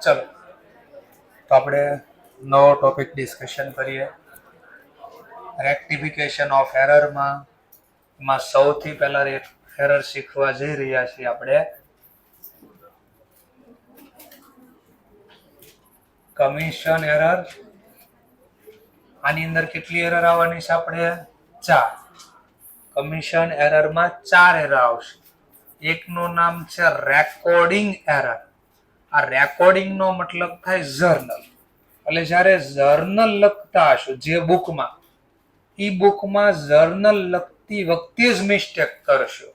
ચલો તો આપણે નવો ટોપિક ડિસ્કશન કરીએ. રેક્ટિફિકેશન ઓફ એરરમાં એમાં સૌથી પહેલા એક એરર શીખવા જઈ રહ્યા છીએ આપણે. Commission error. આની અંદર કેટલી એરર આવવાની છે? આપણે 4. કમિશન એરરમાં 4 એરર આવશે. એકનું નામ છે રેકોર્ડિંગ એરર. આ રેકોર્ડિંગ નો મતલબ થાય જર્નલ. એટલે જ્યારે જર્નલ લખતા હશો જે બુકમાં, ઈ બુકમાં જર્નલ લખતી વખતે જ મિસ્ટેક કરશો.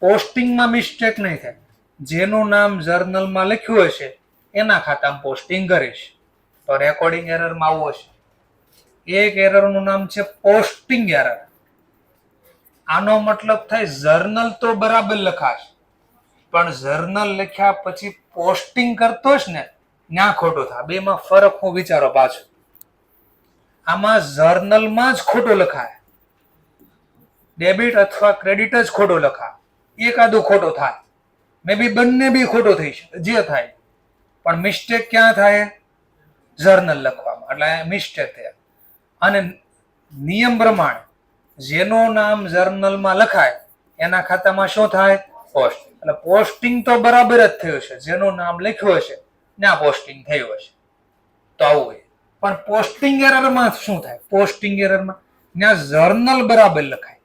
પોસ્ટિંગમાં મિસ્ટેક નહીં થાય. જેનું નામ જર્નલમાં લખ્યું હશે એના ખાતામાં પોસ્ટિંગ કરીશ. તો રેકોર્ડિંગ એરરમાં આવું હશે. એક એરરનું નામ છે પોસ્ટિંગ એરર. આનો મતલબ થાય જર્નલ તો બરાબર લખાશે, પણ જર્નલ લખ્યા પછી પોસ્ટિંગ કરતો જ ને ત્યાં ખોટું થાય. બેમાં ફરક હું વિચારો પાછો. આમાં જર્નલમાં જ ખોટું લખાય, ડેબિટ અથવા ક્રેડિટ જ ખોટું લખાય. એકાદું ખોટું થાય, મે બી બંને બી ખોટું થઈ શકે, જે થાય. પણ મિસ્ટેક ક્યાં થાય? જર્નલ લખવામાં. એટલે મિસ્ટેક થાય. અને નિયમ પ્રમાણે જેનું નામ જર્નલમાં લખાય એના ખાતામાં શું થાય? પોસ્ટ. એટલે પોસ્ટિંગ તો બરાબર જ થયું છે. જેનું નામ લખ્યું હશે ત્યાં પોસ્ટિંગ થયું હશે. તો આવું હોય. પણ પોસ્ટિંગ એરરમાં શું થાય? પોસ્ટિંગ એરરમાં ત્યાં જર્નલ બરાબર લખાય.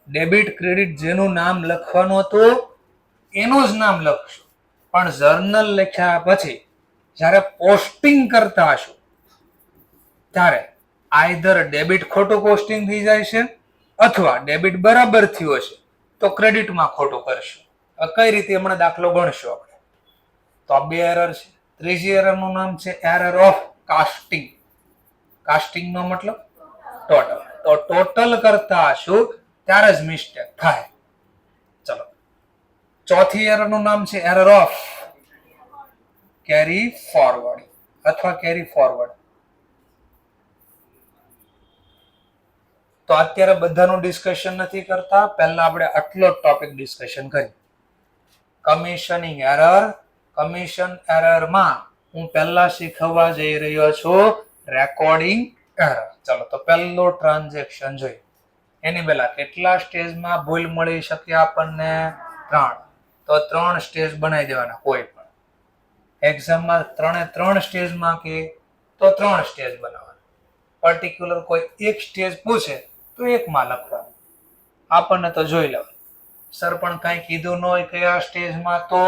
ડેબિટ ક્રેડિટ જેનું નામ લખવાનું હતું એનું જ નામ લખશું. પણ જર્નલ લખ્યા પછી જ્યારે પોસ્ટિંગ કરતા હશો ત્યારે આઈધર ડેબિટ ખોટું પોસ્ટિંગ થઈ જાય છે અથવા ડેબિટ બરાબર થયું હશે તો ક્રેડિટમાં ખોટું કરશું. કઈ રીતે હમણાં દાખલો ગણશું આપણે. તો આ 2 એરર છે. ત્રીજી એરરનું નામ છે એરર ઓફ કાસ્ટિંગ. કાસ્ટિંગ નો મતલબ ટોટલ. તો ટોટલ કરતા હશું ત્યારે જ મિસ્ટેક થાય. ચલો, ચોથી એરરનું નામ છે એરર ઓફ કેરી ફોરવર્ડ અથવા કેરી ફોરવર્ડ. તો અત્યારે બધાનું ડિસ્કશન નથી કરતા, પહેલા આપણે આટલો ટોપિક ડિસ્કશન કરીએ. Commissioning error. કમિશન એરરમાં હું પહેલા શીખવવા જઈ રહ્યો છું રેકોર્ડિંગ એરર. ચલો તો પહેલું ટ્રાન્ઝેક્શન જોઈએ. એની પહેલા કેટલા સ્ટેજમાં ભૂલ મળી શકે આપણને? 3. તો 3 સ્ટેજ બનાવી દેવાના. કોઈ પણ એક્ઝામમાં 3 સ્ટેજમાં કે તો 3 સ્ટેજ બનાવવાના. પર્ટિક્યુલર કોઈ એક સ્ટેજ પૂછે તો એકમાં લખવાનું. આપણને તો જોઈ લેવાનું. સર પણ કઈ કીધું ન હોય કયા સ્ટેજમાં તો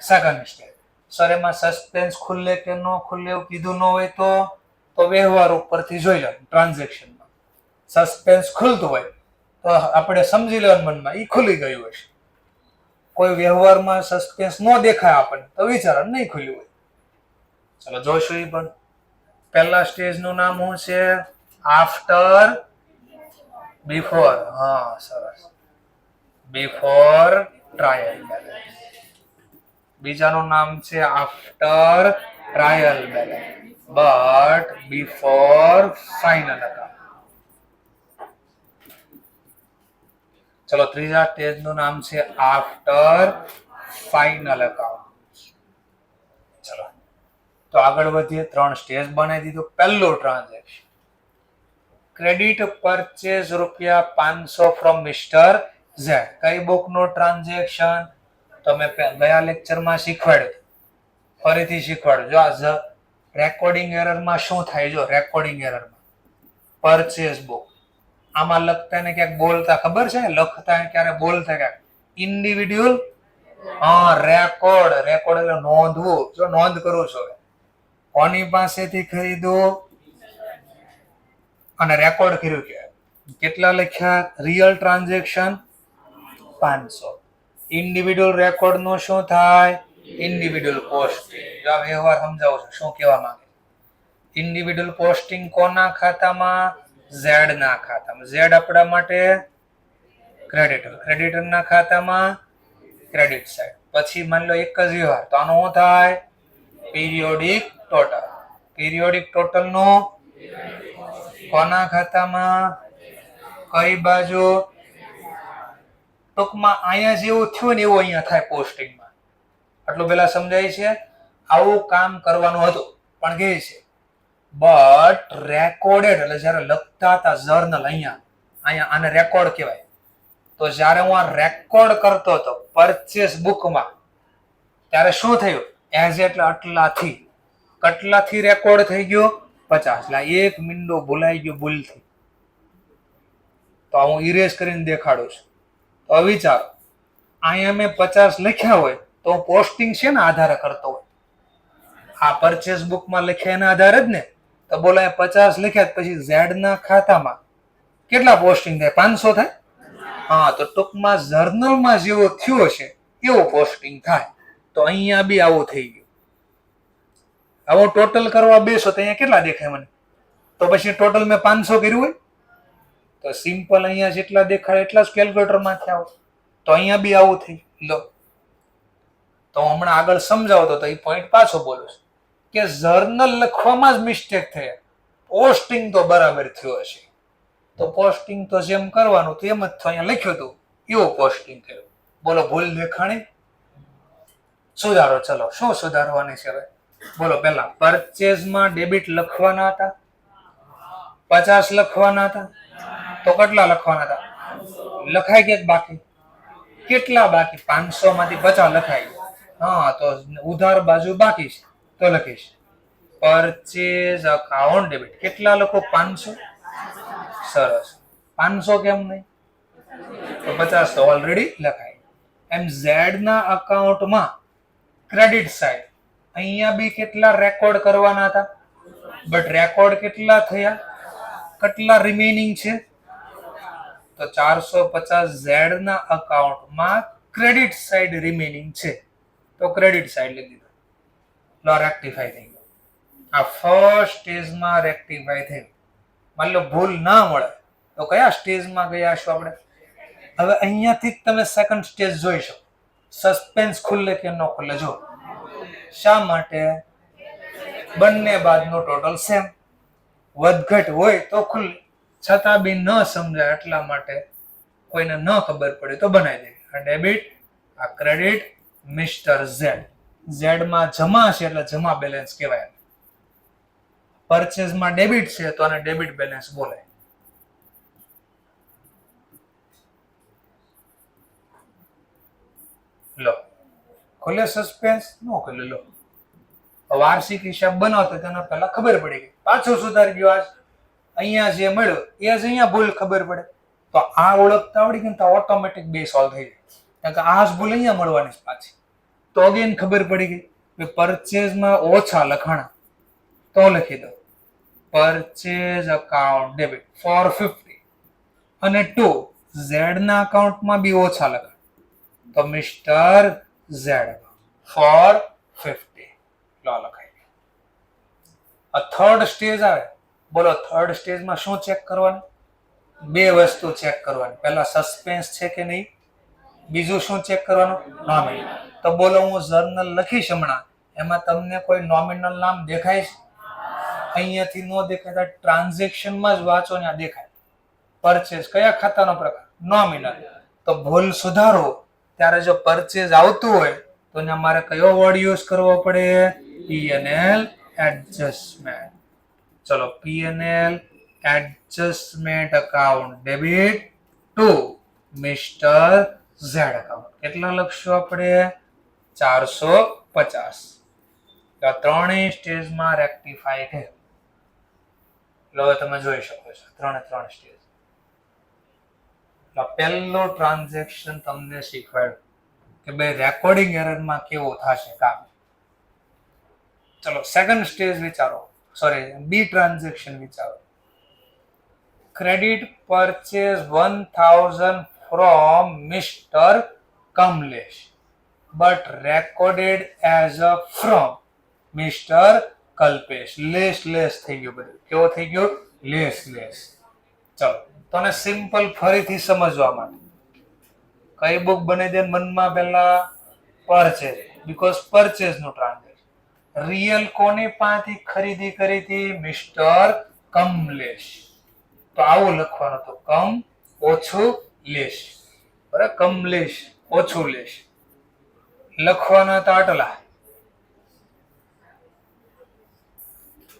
સેકન્ડ સ્ટેજ. સર એમાં સસ્પેન્સ ખુલ્લે કે ન ખુલ્લે એવું કીધું ન હોય તો વ્યવહાર ઉપરથી જોઈ લેવાનું. ટ્રાન્ઝેક્શનમાં સસ્પેન્સ ખુલતું હોય તો આપણે સમજી લેવાનું મનમાં ઈ ખુલી ગયું હશે. કોઈ વ્યવહારમાં સસ્પેન્સ ન દેખાય આપણને તો વિચારો નહીં ખુલ્યું હોય. ચલો જોઈશું ઈ પણ. પહેલા સ્ટેજનું નામ શું છે? After before. હા, સરસ. Before trial balance. બીજાનું નામ છે after trial balance but before final account. ચલો, ત્રીજા સ્ટેજનું નામ છે આફ્ટર ફાઇનલ અકાઉન્ટ. ચલો તો આગળ વધીએ. 3 સ્ટેજ બનાવી દીધું. પહેલું transaction credit purchase ₹500 from mister Z. કઈ બુકનું ટ્રાન્ઝેક્શન? તો મેં ગયા લેક્ચરમાં શીખવાડ્યું. ફરીથી શીખવાડું. જો આ રેકોર્ડિંગ એરરમાં શું થાય? જો રેકોર્ડિંગ એરરમાં પરચેઝ બુક આમાં લખતા ને ક્યાંક બોલતા ખબર છે? લખતા ક્યારે બોલતા ક્યાંક ઇન્ડિવિડ્યુઅલ. રેકોર્ડ. રેકોર્ડ એટલે નોંધવું. જો નોંધ કરું છું કોની પાસેથી ખરીદું અને રેકોર્ડ કર્યું કે કેટલા લખ્યા? Real transaction 500. ઇન્ડિવિડ્યુઅલ રેકોર્ડ નો શું થાય? Individual posting. જો આ વ્યવહાર સમજાવું છું શું કહેવા માંગે. ઇન્ડિવિડ્યુઅલ પોસ્ટિંગ કોના ખાતામાં? ઝેડ ના ખાતામાં. ઝેડ આપણા માટે ક્રેડિટર. ક્રેડિટર ના ખાતામાં ક્રેડિટ સાઇડ. પછી માની લો એક જ વ્યવહાર તો આનો શું થાય? Periodic total. પીરિયોડિક ટોટલ નો કોના ખાતામાં? કઈ બાજુ? ટૂંકમાં અહીંયા જેવું થયું ને એવું અહીંયા થાય પોસ્ટિંગમાં. આટલું પેલા સમજાય છે. આવું કામ કરવાનું હતું પણ કે છે બટ રેકોર્ડેડ એટલે જયારે લખતા હતા જર્નલ અહીંયા આને રેકોર્ડ કહેવાય. તો જયારે હું આ રેકોર્ડ કરતો હતો પરચેસ બુકમાં ત્યારે શું થયું? એઝ એટલે આટલાથી કેટલાથી રેકોર્ડ થઈ ગયો? 50. એટલે એક મીંડો ભૂલાઈ ગયો ભૂલથી. તો હું ઇરેઝ કરીને દેખાડું છું. તો વિચારો અહીંયા મેં 50 લખ્યા હોય તો પોસ્ટિંગ છે ને આધારે કરતો હોય. આ પરચેસ બુકમાં લખ્યા એના આધારે જ ને. તો બોલો 50 લખ્યા પછી ઝેડ ના ખાતામાં કેટલા પોસ્ટિંગ થાય? 500 થાય. હા, તો ટૂંકમાં જર્નલમાં જેવો થયો છે એવો પોસ્ટિંગ થાય. તો અહીંયા બી આવું થઈ ગયું. હવે ટોટલ કરવા બેસો તો અહીંયા કેટલા દેખાય મને? તો પછી ટોટલ મેં 500 કર્યું હોય તો સિમ્પલ અહીંયા જેટલા દેખાય એટલા જ કેલ્ક્યુલેટરમાંથી આવે. તો અહીંયા બી આવું થઈ લો. તો હમણાં આગળ સમજાવતો તો એ પોઈન્ટ પાછો બોલું છું કે જર્નલ લખવામાં જ મિસ્ટેક થઈ, પોસ્ટિંગ તો બરાબર થયો હશે. તો પોસ્ટિંગ તો જેમ કરવાનું તો એમ જ અહીંયા લખ્યું હતું એવું પોસ્ટિંગ થયું. બોલો ભૂલ દેખાણી? સુધારો. ચલો શું સુધારવાની છે હવે? બોલો પહેલા પરચેઝમાં ડેબિટ લખવાના હતા 50 લખવાના હતા. તો કેટલા લખવાના હતા? લખાઈ ગયા બાકી? કેટલા બાકી? 500 માંથી 50 લખાઈ ગયા. હા, તો ઉધાર બાજુ બાકી છે તો લખીશ પરચેઝ અકાઉન્ટ ડેબિટ. કેટલા લખો? 500. સરસ. 500 કેમ નહીં? તો 50 તો ઓલરેડી લખાય. એમ ઝેડ ના અકાઉન્ટમાં ક્રેડિટ સાઇડ અહીંયા બી કેટલા રેકોર્ડ કરવાના હતા? બટ રેકોર્ડ કેટલા થયા? કેટલા રિમેનિંગ છે? તો 450 ઝેડ ના અકાઉન્ટમાં ક્રેડિટ સાઇડ રિમેનિંગ છે. તો ક્રેડિટ સાઇડ લખી દીધું. લો રેક્ટિફાઈ થઈ ગયો. આ ફર્સ્ટ સ્ટેજમાં રેક્ટિફાઈ થયું. માની લો ભૂલ ના મળે તો કયા સ્ટેજમાં ગયા છો આપણે? હવે અહીંયાથી તમે સેકન્ડ સ્ટેજ જોઈ શકો. સસ્પેન્સ ખુલ્લે કે ન ખુલ્લે જો. શા માટે? બંને બાદનો ટોટલ સેમ. વધઘટ હોય તો ખુલ્લે, છતાં બી ન સમજાય એટલા માટે કોઈને ન ખબર પડે તો બનાવી દે. આ ડેબિટ, આ ક્રેડિટ, મિસ્ટર ઝેડ. ઝેડ માં જમા છે એટલે જમા બેલેન્સ કહેવાય. પરચેઝ માં ડેબિટ છે તો આને ડેબિટ બેલેન્સ બોલાય. લો ખોલે સસ્પેન્સ ન ખોલે. લો વાર્ષિક હિસાબ બનાવતો તેને પહેલા ખબર પડી ગઈ, પાછો સુધારી ગયો. આજ અહીંયા જે મળ્યો એ જ અહીંયા ભૂલ ખબર પડે તો આ ઓળખતા આવડી ગઈ તો ઓટોમેટિક બે સોલ્વ થઈ જાય. કારણ કે આ જ ભૂલ અહીંયા મળવાની છે પાછી. તો અગેન ખબર પડી ગઈ કે પરચેઝમાં ઓછા લખાણા તો લખી દો પરચેઝ અકાઉન્ટ ડેબિટ 450 અને 2 ઝેડ ના અકાઉન્ટમાં બી ઓછા લખાણ તો મિસ્ટર ઝેડ 450 લો લખાઈ ગયું. આ થર્ડ સ્ટેજ આવે. બોલો થર્ડ સ્ટેજમાં શું ચેક કરવાનું? બે વસ્તુ ચેક કરવાની. પહેલા સસ્પેન્સ છે કે નહીં, બીજું શું ચેક કરવાનું? નોમિનલ. તો બોલો હું જર્નલ લખીશ હમણાં, એમાં તમને કોઈ નોમિનલ નામ દેખાય છે? અહીંયાથી ન દેખાય, ટ્રાન્ઝેક્શનમાં જ વાંચો ને દેખાય. પરચેઝ કયા ખાતાનો પ્રકાર? નોમિનલ. તો ભૂલ સુધારો ત્યારે જો પરચેઝ આવતું હોય તો મારે કયો વર્ડ યુઝ કરવો પડે? P&L adjustment. ચલો P&L adjustment account debit two mister Z account. કેટલા લખશું આપણે? 450. આ ત્રણેય સ્ટેજમાં રેક્ટિફાઈ થયું. હવે તમે જોઈ શકો છો ત્રણે સ્ટેજ. પહેલું ટ્રાન્ઝેક્શન તમને શીખવાડ્યું કે ભાઈ રેકોર્ડિંગ એરરમાં કેવું થશે કામ. ચલો સેકન્ડ સ્ટેજ વિચારો, સોરી બી ટ્રાન્ઝેક્શન વિચારો. Credit purchase 1000 from Mister Kamlesh but recorded as A from Mister Kalpesh. Less થઈ ગયું બધું. કેવો થઈ ગયો? લેસ. ચલો તને સિમ્પલ ફરીથી સમજવા માટે કઈ બુક બની દે મનમાં? પહેલા પરચેઝ, બીકોઝ પરચેઝ નું ટ્રાન્ઝેક્શન. રિયલ કોની પાસેથી ખરીદી કરી હતી? મિસ્ટર કમલેશ. તો આવું લખવાનું હતું, કમ ઓછું લેશ. બરાબર, કમલેશ ઓછું લેશ. લખવાના હતા આટલા.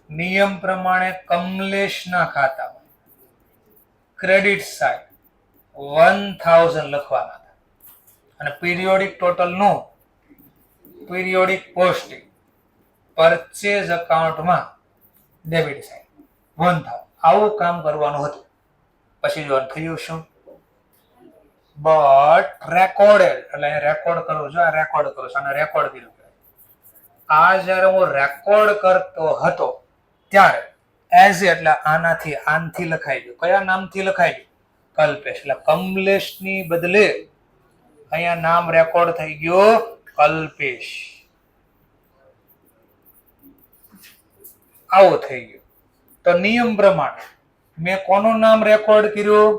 નિયમ પ્રમાણે કમલેશના ખાતામાં ક્રેડિટ સાઇડ 1000 લખવાના હતા અને પીરિયોડિક ટોટલ નું પીરિયોડિક પોસ્ટિંગ પરચેઝ અકાઉન્ટમાં ડેબિટ સાઇડ 1000. આવું કામ કરવાનું હતું. પછી જો થયું શું? બટ રેકોર્ડેડ, એટલે રેકોર્ડ કરું છું, આ રેકોર્ડ કરું છું, અને રેકોર્ડ કર્યું. આ જયારે હું રેકોર્ડ કરતો હતો ત્યારે એઝ એટલે આનાથી લખાઈ ગયું. કયા નામથી લખાઈ ગયું? કલ્પેશ. એટલે કમલેશની બદલે અહીંયા નામ રેકોર્ડ થઈ ગયું કલ્પેશ. આવું થઈ ગયું. તો નિયમ પ્રમાણે મેં કોનું નામ રેકોર્ડ કર્યું?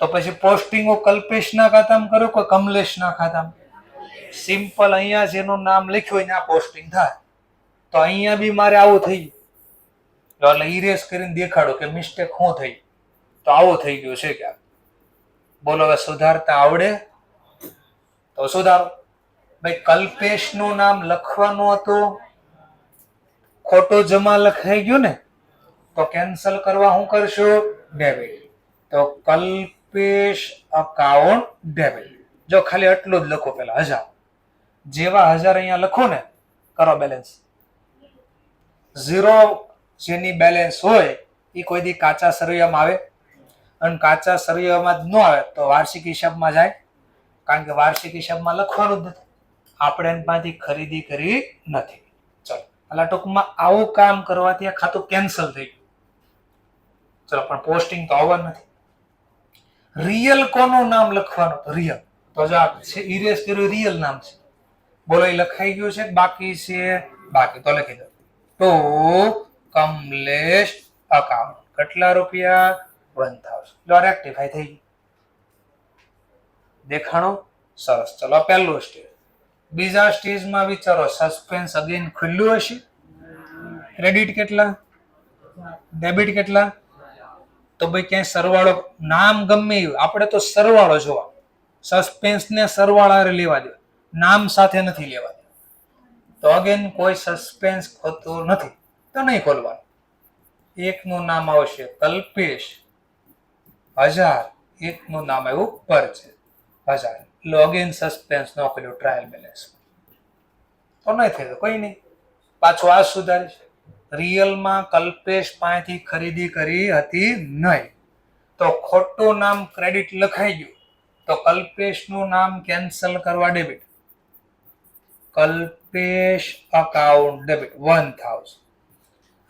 તો પછી પોસ્ટિંગ કલ્પેશના ખાતામાં કર્યું કે કમલેશના ખાતામાં? સિમ્પલ, અહીંયા જેનું નામ લખ્યું હોય આ પોસ્ટિંગ થાય. તો અહીંયા બી મારે આવું થઈ ગયું. એટલે ઇરેઝ કરીને દેખાડો કે મિસ્ટેક શું થઈ. તો આવું થઈ ગયું છે ક્યાં? બોલો હવે સુધારતા આવડે તો સુધારો. ભાઈ કલ્પેશનું નામ લખવાનું હતું, ખોટું જમા લખાઈ ગયું ને, તો કેન્સલ કરવા શું કરશું? ડેબિટ. તો કલ્પેશ અકાઉન્ટ ડેબિટ. જો ખાલી આટલું જ લખો, પેલા 1000 જેવા 1000 અહીંયા લખો ને, કરો બેલેન્સ. 0 જેની બેલેન્સ હોય એ કોઈ દી કાચા સરવૈયામાં આવે, અને કાચા સરવૈયામાં જ ન આવે તો વાર્ષિક હિસાબમાં જાય, કારણ કે વાર્ષિક હિસાબમાં લખવાનું જ નથી. આપણે એમાંથી ખરીદી કરી નથી. ચલો, એટલે ટૂંકમાં આવું કામ કરવાથી આ ખાતું કેન્સલ થઈ ગયું. ચલો, પણ પોસ્ટિંગ તો આવવાનું નથી. રિયલ કોનું નામ લખવાનું? તો રિયલ. તો જો આ છે ઇરેઝ કર્યું, રિયલ નામ છે. બોલો એ લખાઈ ગયું છે બાકી છે? બાકી. તો લખી દો તો કમલેશ અકાઉન્ટ. કેટલા રૂપિયા? 1000. જો રેક્ટિફાઈ થઈ ગયું. દેખાણો? સરસ. ચલો, પહેલું સ્ટેજ. બીજા સ્ટેજમાં વિચારો, સસ્પેન્સ અગેન ખુલ્લું હશે. ક્રેડિટ કેટલા? ડેબિટ કેટલા? તો ભાઈ ક્યાંય સરવાળો, નામ ગમે એવું, આપણે તો સરવાળો જોવા. સસ્પેન્સ ને સરવાળા લેવા દે, નામ સાથે નથી લેવા દે. તો અગેન કોઈ સસ્પેન્સ હોતું નથી, તો નહીં ખોલવાનું. એકનું નામ આવશે કલ્પેશ 1000, એકનું નામ આવ્યું પરચેઝ 1000. એટલે અગેન સસ્પેન્સ ન કર્યું, ટ્રાયલ બેલેન્સ તો નહીં થયું. કોઈ નહીં, પાછું આ સુધારીશ. રિયલમાં કલ્પેશ પાસેથી ખરીદી કરી હતી નહીં, તો ખોટું નામ ક્રેડિટ લખાઈ ગયું, તો કલ્પેશનું નામ કેન્સલ કરવા debit. Kalpesh account debit 1000.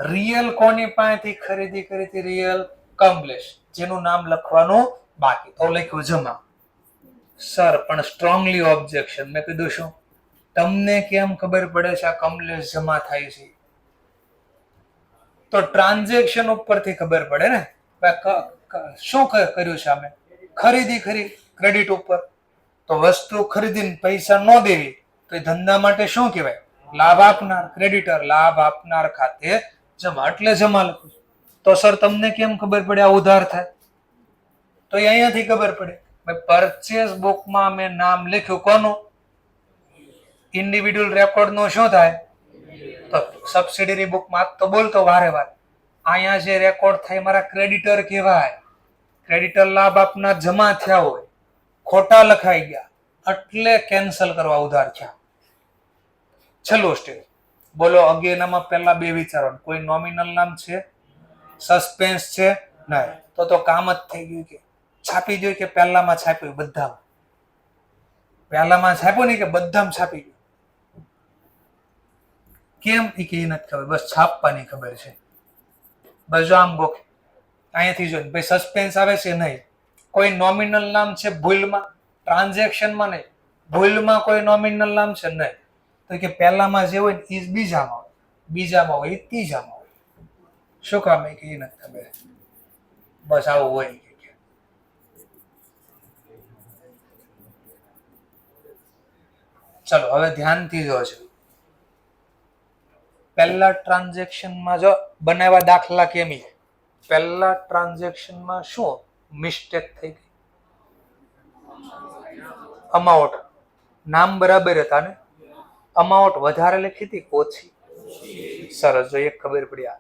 Real કોની પાસેથી ખરીદી કરી હતી? રિયલ કમલેશ, જેનું નામ લખવાનું બાકી, તો લખ્યું જમા. સર પણ સ્ટ્રોંગલી ઓબ્જેક્શન. મેં કીધું શું, તમને કેમ ખબર પડે છે આ કમલેશ જમા થાય છે? તો ટ્રાન્ઝેક્શન ઉપરથી ખબર પડે ને. શું કર્યું છે અમે? ખરીદી ખરી ક્રેડિટ ઉપર. તો વસ્તુ ખરીદીને પૈસા ન દેવી તો એ ધંધા માટે શું કહેવાય? લાભ આપનાર. ક્રેડિટર લાભ આપનાર ખાતે જમા, એટલે જમા લખું. તો સર તમને કેમ ખબર પડે આ ઉધાર થાય? તો એ અહીંયાથી ખબર પડે. પરચેઝ બુકમાં મેં નામ લખ્યું કોનું? ઇન્ડિવિડ્યુઅલ રેકોર્ડ નું શું થાય? તો સબસિડરી બુકમાં તો બોલતો વારે વાર. અહીંયા જે રેકોર્ડ થાય મારા ક્રેડિટર કહેવાય. ક્રેડિટર લાભ આપનાર જમા થયા હોય, ખોટા લખાઈ ગયા, એટલે કેન્સલ કરવા ઉધાર થયા. છેલ્લો સ્ટેજ. બોલો અગેન આમાં પહેલા બે વિચારો. કોઈ નોમિનલ નામ છે? સસ્પેન્સ છે? નહીં. તો કામ જ થઈ ગયું. કે છાપી જોઈએ કે પહેલામાં છાપ્યું? બધામાં. પહેલામાં છાપ્યું નહીં કે બધામાં છાપી ગયું? કેમ એ કે નથી ખબર, બસ છાપવાની ખબર છે. બસ જો આમ ગોખે અહીંયાથી જોઈને ભાઈ સસ્પેન્સ આવે છે નહીં. કોઈ નોમિનલ નામ છે ભૂલમાં? ટ્રાન્ઝેક્શનમાં નહીં, ભૂલમાં કોઈ નોમિનલ નામ છે નહીં. તો કે પહેલામાં જે હોય ને એ બીજામાં હોય, બીજામાં હોય એ ત્રીજામાં હોય. શું કામ એ કે નથી ખબર? બસ આવું હોય. ચલો હવે ધ્યાનથી જોજો. પહેલા ટ્રાન્ઝેક્શનમાં જો બનાવ્યા દાખલા કેમ? પહેલા ટ્રાન્ઝેક્શનમાં શું મિસ્ટેક થઈ ગઈ? અમાઉન્ટ નામ બરાબર હતા ને અમાઉન્ટ વધારે લખી હતી કે ઓછી? સરસ, જો એક ખબર પડી. આ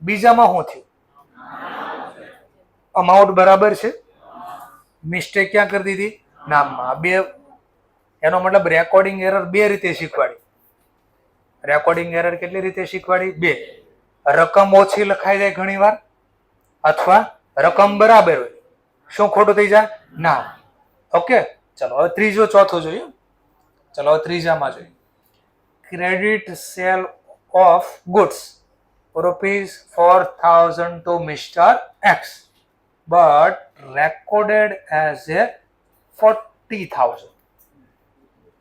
બીજામાં શું થયું? અમાઉન્ટ બરાબર છે, મિસ્ટેક ક્યાં કરી દીધી? નામમાં. બે, એનો મતલબ રેકોર્ડિંગ એરર બે રીતે શીખવાડી. રેકોર્ડિંગ એરર કેટલી રીતે શીખવાડી? બે. રકમ ઓછી લખાઈ જાય ઘણી વાર, અથવા રકમ બરાબર હોય. શું ખોટું થઈ જાય? નામ. ઓકે, ચલો હવે ત્રીજો ચોથો જોઈએ. ચલો હવે ત્રીજામાં જોઈએ. Credit cell of goods ₹4,000 to Mr. X but recorded as a 40,000.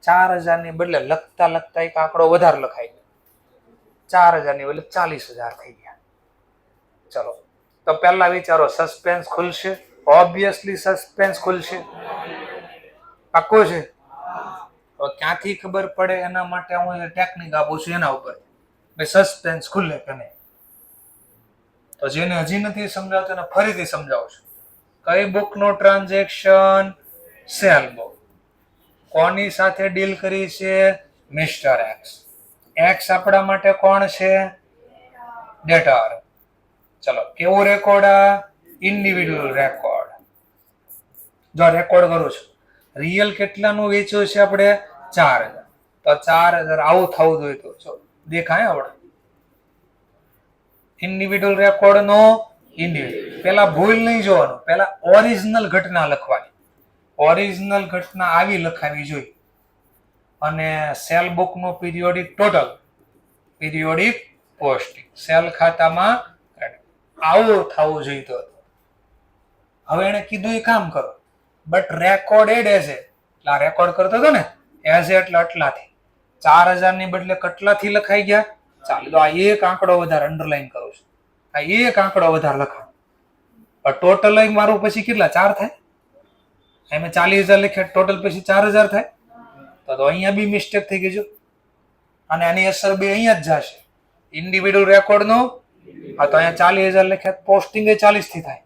4,000 ની બદલે લખતા લખતા એક આંકડો વધારે લખાઈ ગયો. 4,000 ની બદલે 40,000 થઈ ગયા. ચલો તો પહેલા વિચારો, સસ્પેન્સ ખુલશે? ઓબ્વિયસલી સસ્પેન્સ ખુલશે. પાક્કું છે? તો ક્યાંથી ખબર પડે એના માટે હું ટેકનિક આપું છું એના ઉપર. સસ્પેન્સ ખુલે કે નહીં. તો જેને હજી નથી સમજાવતું એને ફરીથી સમજાવું છું. કઈ બુક નો ટ્રાન્ઝેક્શન? Cell book. કોની સાથે ડીલ કરી છે? Mister x. એક્સ આપણા માટે કોણ છે? ડેટર. ચલો કેવો રેકોર્ડ? Individual record. જો રેકોર્ડ કરું છું, રિયલ કેટલાનું વેચ્યું છે આપણે? 4,000. તો 4,000 આવું થવું જોઈએ. તો જો દેખાય આપણે ઇન્ડિવિડ્યુઅલ રેકોર્ડ નો ઇન્ડિવિડ્યુઅલ. પેલા ભૂલ નહીં જોવાનું, પેલા ઓરિજિનલ ઘટના લખવાની. ઓરિજિનલ ઘટના આવી લખાવી જોઈએ. અને સેલ બુક નો periodic total, periodic posting, sale ખાતામાં આવું થવું જોઈએ. તો હવે એને કીધું એ કામ કરો, બટ રેકોર્ડેડ એઝ એ. એટલે રેકોર્ડ કરતો હતો ને એઝ એ એટલે આટલાથી. 4,000 ની બદલે કેટલાથી લખાઈ ગયા? ચાલો તો આ એક આંકડો વધારે અંડરલાઈન કરું છું. આ એક આંકડો વધારે લખાણ. ટોટલ મારું પછી કેટલા? 4 થાય. એમ 40,000 લખ્યા, ટોટલ પછી 4,000 થાય. તો અહીંયા બી મિસ્ટેક થઈ ગઈ. અને આની અસર બી અહીંયા જ જશે. ઇન્ડિવિડ્યુઅલ રેકોર્ડ નો આ તો અહીંયા 40,000 લખ્યા, પોસ્ટિંગ એ 40 થી થાય.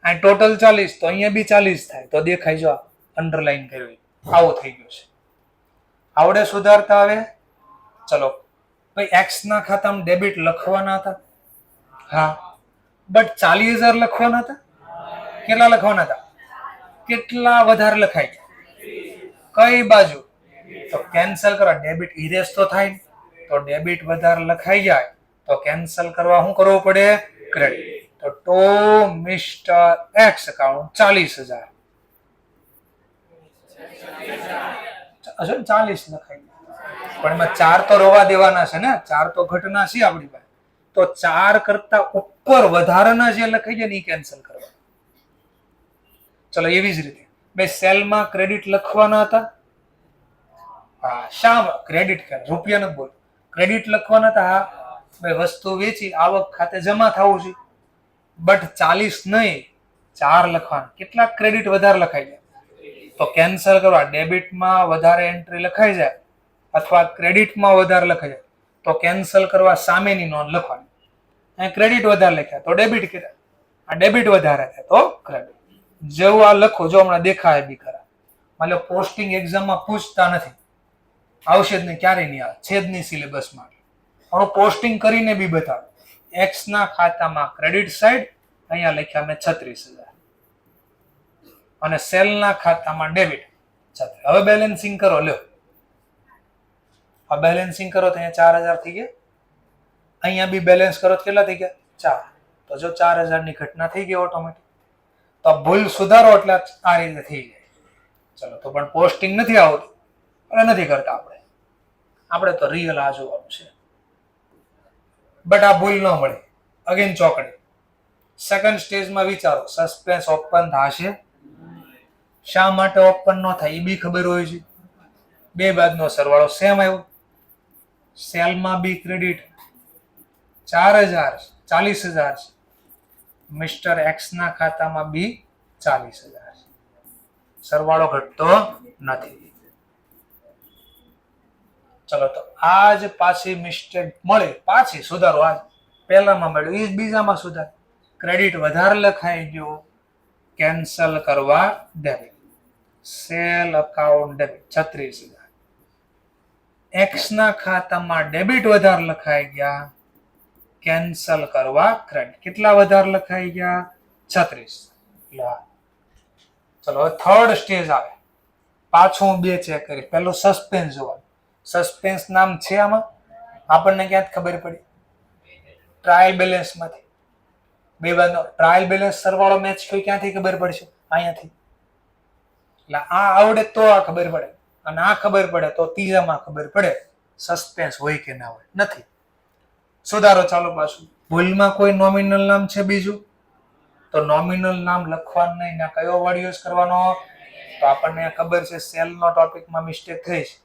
આ ટોટલ 40, તો અહીંયા બી 40 થાય. તો દેખાય જો અંડરલાઈન કર્યું. આવું થઈ ગયું છે. આવડે સુધારતા? આવે. ચલો ભાઈ, એક્સ ના ખાતામાં ડેબિટ લખવાના હતા. હા, બટ 40,000 લખવાના હતા. કેટલા લખવાના હતા? કેટલા વધારે લખાય? કઈ બાજુ? તો કેન્સલ કરવા. ડેબિટ ઇરેઝ તો થાય. તો ડેબિટ વધારે લખાઈ જાય તો કેન્સલ કરવા શું કરવું પડે? ક્રેડિટ. તો ટુ મિસ્ટર એક્સ અકાઉન્ટ 40,000. 40 લખાઈ. પણ એમાં 4 તો રવા દેવાના છે ને. 4 તો ઘટના છે આપણી પાસે. તો 4 કરતા ઉપર વધારાના જે લખાઈ જાય ને એ કેન્સલ કરવા. ચલો એવી જ રીતે બે સેલમાં ક્રેડિટ લખવાના હતા. હા, શા ક્રેડિટ? રૂપિયા નથી બોલ, ક્રેડિટ લખવાના હતા. હા ભાઈ, વસ્તુ વેચી, આવક ખાતે જમા થવું છે. બટ 40 નહીં, 4 લખવાના. કેટલા ક્રેડિટ વધારે લખાઈ જાય? તો કેન્સલ કરવા. ડેબિટમાં વધારે એન્ટ્રી લખાઈ જાય અથવા ક્રેડિટમાં વધારે લખાઈ જાય તો કેન્સલ કરવા સામેની નોંધ લખવાની. અહીં ક્રેડિટ વધારે લખ્યા તો ડેબિટ કર્યા, આ ડેબિટ વધારે થયા તો ક્રેડિટ. જેવું આ લખો, જો હમણાં દેખાય બી ખરા. માની લો પોસ્ટિંગ એક્ઝામમાં પૂછતા નથી, આવશે જ નહીં, ક્યારેય નહીં આવે, છે જ નહીં સિલેબસમાં. પણ હું પોસ્ટિંગ કરીને બી બતાવું. એક્સ ના ખાતામાં ક્રેડિટ સાઈડ અહીંયા લખ્યા મેં 36,000 અને સેલ ના ખાતામાં ડેબિટ 36. હવે બેલેન્સિંગ કરો. લ્યો આ બેલેન્સિંગ કરો તો અહીંયા 4,000 થઈ ગયા. અહીંયા બી બેલેન્સ કરો તો કેટલા થઈ ગયા? 4. તો જો 4,000 ની ઘટના થઈ ગઈ ઓટોમેટિક. તો ભૂલ સુધારો એટલે આ રીતે થઈ જાય. ચલો તો પણ પોસ્ટિંગ નથી આવતું અને નથી કરતા આપણે તો રિયલ આ જોવાનું છે. બટ આ ભૂલ ન મળે. અગેન ચોકડી. સેકન્ડ સ્ટેજમાં વિચારો, સસ્પેન્સ ઓપન થશે. શા માટે ઓપન ન થાય એ બી ખબર હોય છે. બે બાદનો સરવાળો સેમ આવ્યો. સેલમાં બી ક્રેડિટ 4,000, 40,000 છે. મિસ્ટર એક્સ ના ખાતામાં બી 40,000 છે. સરવાળો ઘટતો નથી. ચલો તો આજ પાછી મિસ્ટેક મળે, પાછી સુધારો. આજ પહેલામાં મળ્યું એ જ બીજામાં સુધાર. ક્રેડિટ વધારે લખાઈ ગયો, કેન્સલ કરવા debit. Cell account debit 36,000. X ના ખાતામાં ડેબિટ વધારે લખાઈ ગયા, કેન્સલ કરવા ક્રેડિટ. કેટલા વધારે લખાઈ ગયા? 36. ચલો હવે થર્ડ સ્ટેજ આવે. પાછું હું બે ચેક કરી. પેલું સસ્પેન્સ જોવાનું. સસ્પેન્સ નામ છે આમાં? આપણને ક્યાંથી ખબર પડી? ટ્રાયલ બેલેન્સ માંથી. બે બાજુ ટ્રાયલ બેલેન્સ સરવાળો મેચ થયો ક્યાંથી ખબર પડશે? અહીંયાથી. એટલે આ આવડે તો આ ખબર પડે, અને આ ખબર પડે તો ત્રીજામાં ખબર પડે સસ્પેન્સ હોય કે ના હોય. નથી. સુધારો ચાલો પાછું. ભૂલમાં કોઈ નોમિનલ નામ છે બીજું? તો નોમિનલ નામ લખવાનું નહીં. ના કયો વર્ડ યુઝ કરવાનો? તો આપણને ખબર છે સેલનો ટોપિકમાં મિસ્ટેક થઈ છે,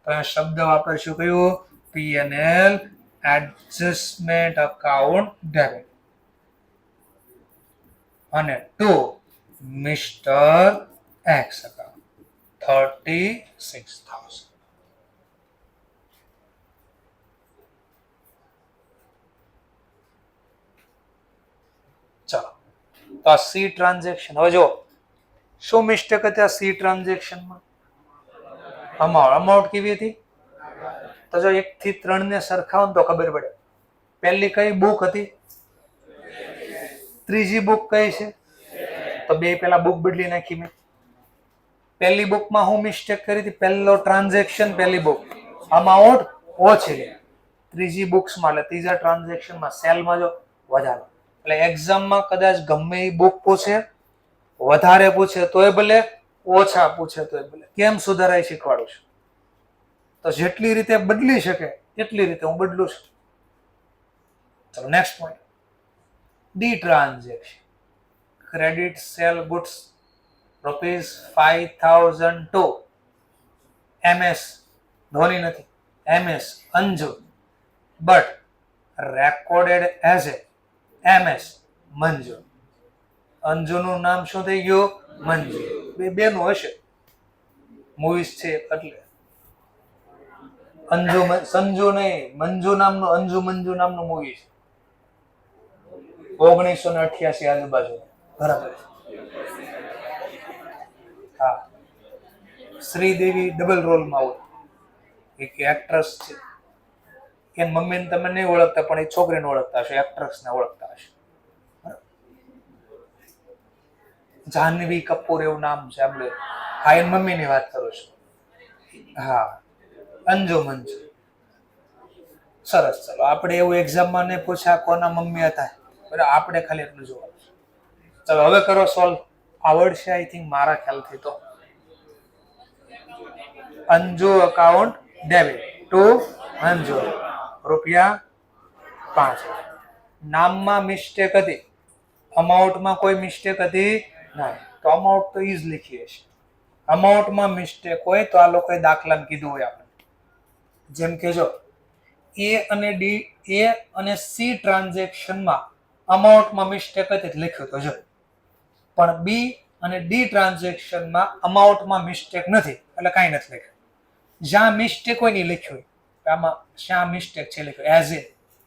તો આ શબ્દ વાપરશું કયું? P&L adjustment account debit. અને ટુ મિસ્ટર એક્સ અકાઉન્ટ 36,000. ચાલો, તો આ સી ટ્રાન્ઝેક્શન. હવે જો શું મિસ્ટેક હતી આ સી ટ્રાન્ઝેક્શનમાં? અમાઉન્ટ કેવી હતી? તો જો 1 થી 3 ને સરખાવો તો ખબર પડે. પહેલી કઈ બુક હતી? ત્રીજી બુક કઈ છે? તો બે પેલા બુક બદલી નાખી મેં. પહેલી બુકમાં હું મિસ્ટેક કરી હતી? પહેલો ટ્રાન્ઝેક્શન પહેલી બુક, અમાઉન્ટ ઓછી. ત્રીજી બુક્સમાં એટલે ત્રીજા ટ્રાન્ઝેક્શનમાં સેલમાં જો વધારે. એટલે એક્ઝામમાં કદાચ ગમે એ બુક પૂછે, વધારે પૂછે તોય ભલે, ઓછા પૂછે તોય ભલે. કેમ સુધારાય શીખવાડું છું. તો જેટલી રીતે બદલી શકે એટલી રીતે હું બદલું છું. ચલો next point. D transaction. Credit sale goods ₹5,000 to MS Dhoni નથી, MS Anju, but recorded as a MS Manju. અંજુનું નામ શું થઈ ગયું? મંજુ. બેનું હશે, મૂવીઝ છે એટલે. અંજુ સંજુ નહીં, મંજુ નામનું, અંજુ મંજુ નામનું મૂવી છે 1988 આજુબાજુ. બરાબર. હા, શ્રીદેવી ડબલ રોલમાં હોય. એક એક્ટ્રેસ છે, એની મમ્મીને તમે નહીં ઓળખતા પણ એ છોકરીને ઓળખતા હશે, એક્ટ્રેસને ઓળખતા હશે. જાહ્નવી કપૂર એવું નામ છે. આપણે હા એની મમ્મીની વાત કરું છું. હા, અંજુ મંજુ. સરસ. ચલો આપણે એવું એક્ઝામમાં ને પૂછ્યા કોના મમ્મી હતા, બરાબર? આપણે ખાલી એટલું જોવાનું. ચલો હવે કરો સોલ્વ. આવડશે આઈ થિંક મારા ખ્યાલથી તો. Anju account debit two Anju ₹5,000. નામમાં મિસ્ટેક હતી, અમાઉન્ટમાં કોઈ મિસ્ટેક હતી નહીં. તો અમાઉન્ટ તો ઈ જ લખીએ છીએ. અમાઉન્ટમાં મિસ્ટેક હોય તો આ લોકોએ દાખલામાં કીધું હોય આપણે. જેમ કે જો એ અને સી ટ્રાન્ઝેક્શનમાં અમાઉન્ટમાં મિસ્ટેક હતી લખ્યું તો જો, પણ બી અને ડી ટ્રાન્ઝેક્શનમાં અમાઉન્ટમાં મિસ્ટેક નથી એટલે કાંઈ નથી લખ્યું. જ્યાં મિસ્ટેક હોય ને એ લખ્યું હોય. આમાં શા મિસ્ટેક છે લખ્યું એઝ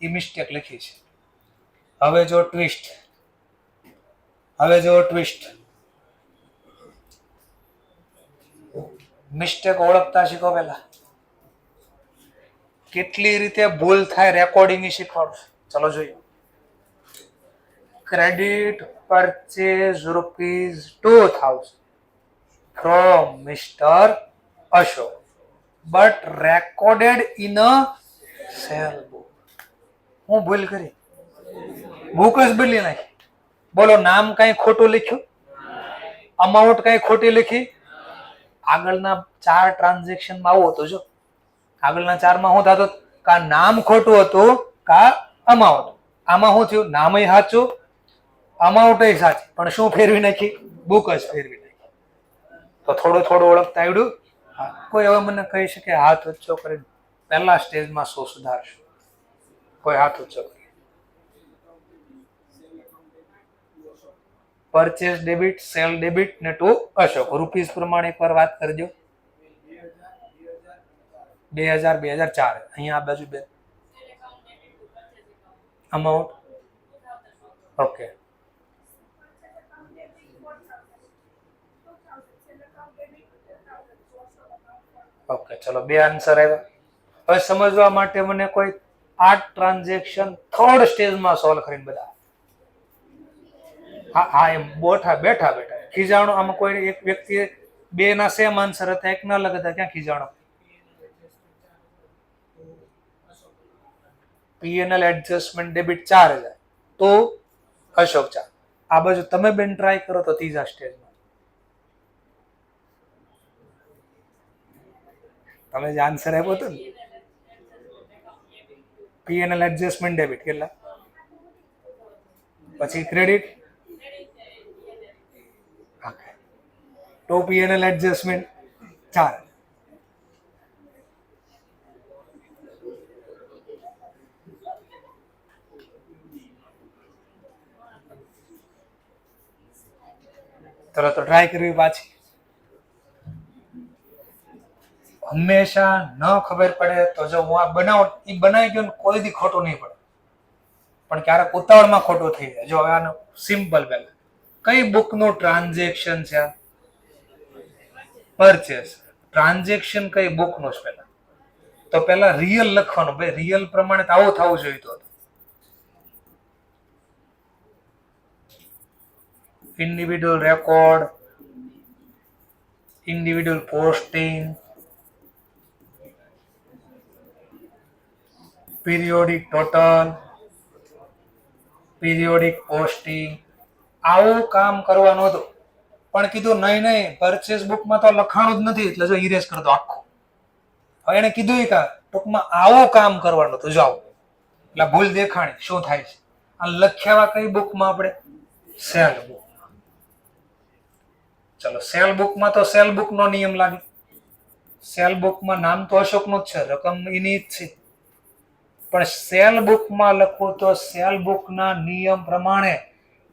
એ મિસ્ટેક લખી છે. હવે જો ટ્વિસ્ટ. મિસ્ટેક ઓળખતા શીખો. પહેલા કેટલી રીતે ભૂલ થાય રેકોર્ડિંગ શીખવાડું. ચલો જોઈએ. Credit purchase ₹2,000 from Mr. Ashok but recorded in a sale book. હું ભૂલ કરી, બુક જ બદલી નાખી. બોલો, નામ કઈ ખોટું લખ્યું? અમાઉન્ટ કઈ ખોટી લખી? આગળના 4 ટ્રાન્ઝેક્શનમાં આવું હતું. જો આગળના 4માં શું થતું? કા નામ ખોટું હતું કા અમાઉન્ટ. આમાં શું થયું? નામય સાચું, અમાઉન્ટ સાચી, પણ શું ફેરવી નાખી? બુક જ ફેરવી નાખી. તો થોડું થોડું ઓળખતા આવડ્યું. કોઈ હવે મને કહી શકે હાથ ઊંચો કરીને પહેલા સ્ટેજમાં શું સુધારશું? કોઈ હાથ ઊંચો કરે. પરચેસ ડેબિટ, સેલ ડેબિટ ને ટુ અશોક. રૂપીસ પ્રમાણે એકવાર વાત કરજો. 2000, 2004. અહીંયા આ બાજુ બે અમાઉન્ટ. Okay, okay. ચલો બે આન્સર આવ્યા. હવે સમજવા માટે મને કોઈ 8 ટ્રાન્ઝેક્શન થર્ડ સ્ટેજમાં સોલ્વ કરીને બધા. હા એમ બેઠા બેઠા ખીજાણો. આમાં કોઈ એક વ્યક્તિએ 2 ના સેમ આન્સર હતા, એક ના અલગ હતા, ક્યાં ખીજાણો? પીએનએલ એડજસ્ટમેન્ટ ડેબિટ 4000 તો અશોક 4. આ બાજુ તમે બેન ટ્રાય કરો તો ત્રીજા સ્ટેજમાં તમે જે આન્સર આપ્યો હતો ને પીએનએલ એડજસ્ટમેન્ટ ડેબિટ કેટલા, પછી ક્રેડિટ તો પીએનએલ એડજસ્ટમેન્ટ 4. ચલો તો ટ્રાય કરવી પાછી. હંમેશા ન ખબર પડે તો જો હું આ બનાવી ગયો ને કોઈ દી ખોટું નહીં પડે, પણ ક્યારેક ઉતાવળમાં ખોટું થઈ જાય. જો હવે આનું સિમ્પલ પહેલા કઈ બુક નું ટ્રાન્ઝેક્શન છે? પરચેસ. ટ્રાન્ઝેક્શન કઈ બુક નું છે પહેલા? તો પહેલા રિયલ લખવાનું. ભાઈ રિયલ પ્રમાણે તો આવું થવું જોઈએ. તો individual record, individual posting, periodic total, periodic posting, આવું કામ કરવાનું હતું. પણ કીધું નહીં પરચેસ બુકમાં તો લખાણું જ નથી, એટલે જો ઇરેઝ કરતો આખું. હવે એને કીધું કે ટૂંકમાં આવું કામ કરવાનું હતું, જાઓ. એટલે ભૂલ દેખાણી શું થાય છે? આ લખ્યાવા કઈ બુકમાં? આપણે સેલ બુક. ચલો સેલ બુકમાં તો સેલ બુક નો નિયમ લાગે. સેલ બુકમાં નામ તો અશોક નું જ છે, રકમ એની જ છે, પણ સેલ બુકમાં લખું તો સેલ બુકના નિયમ પ્રમાણે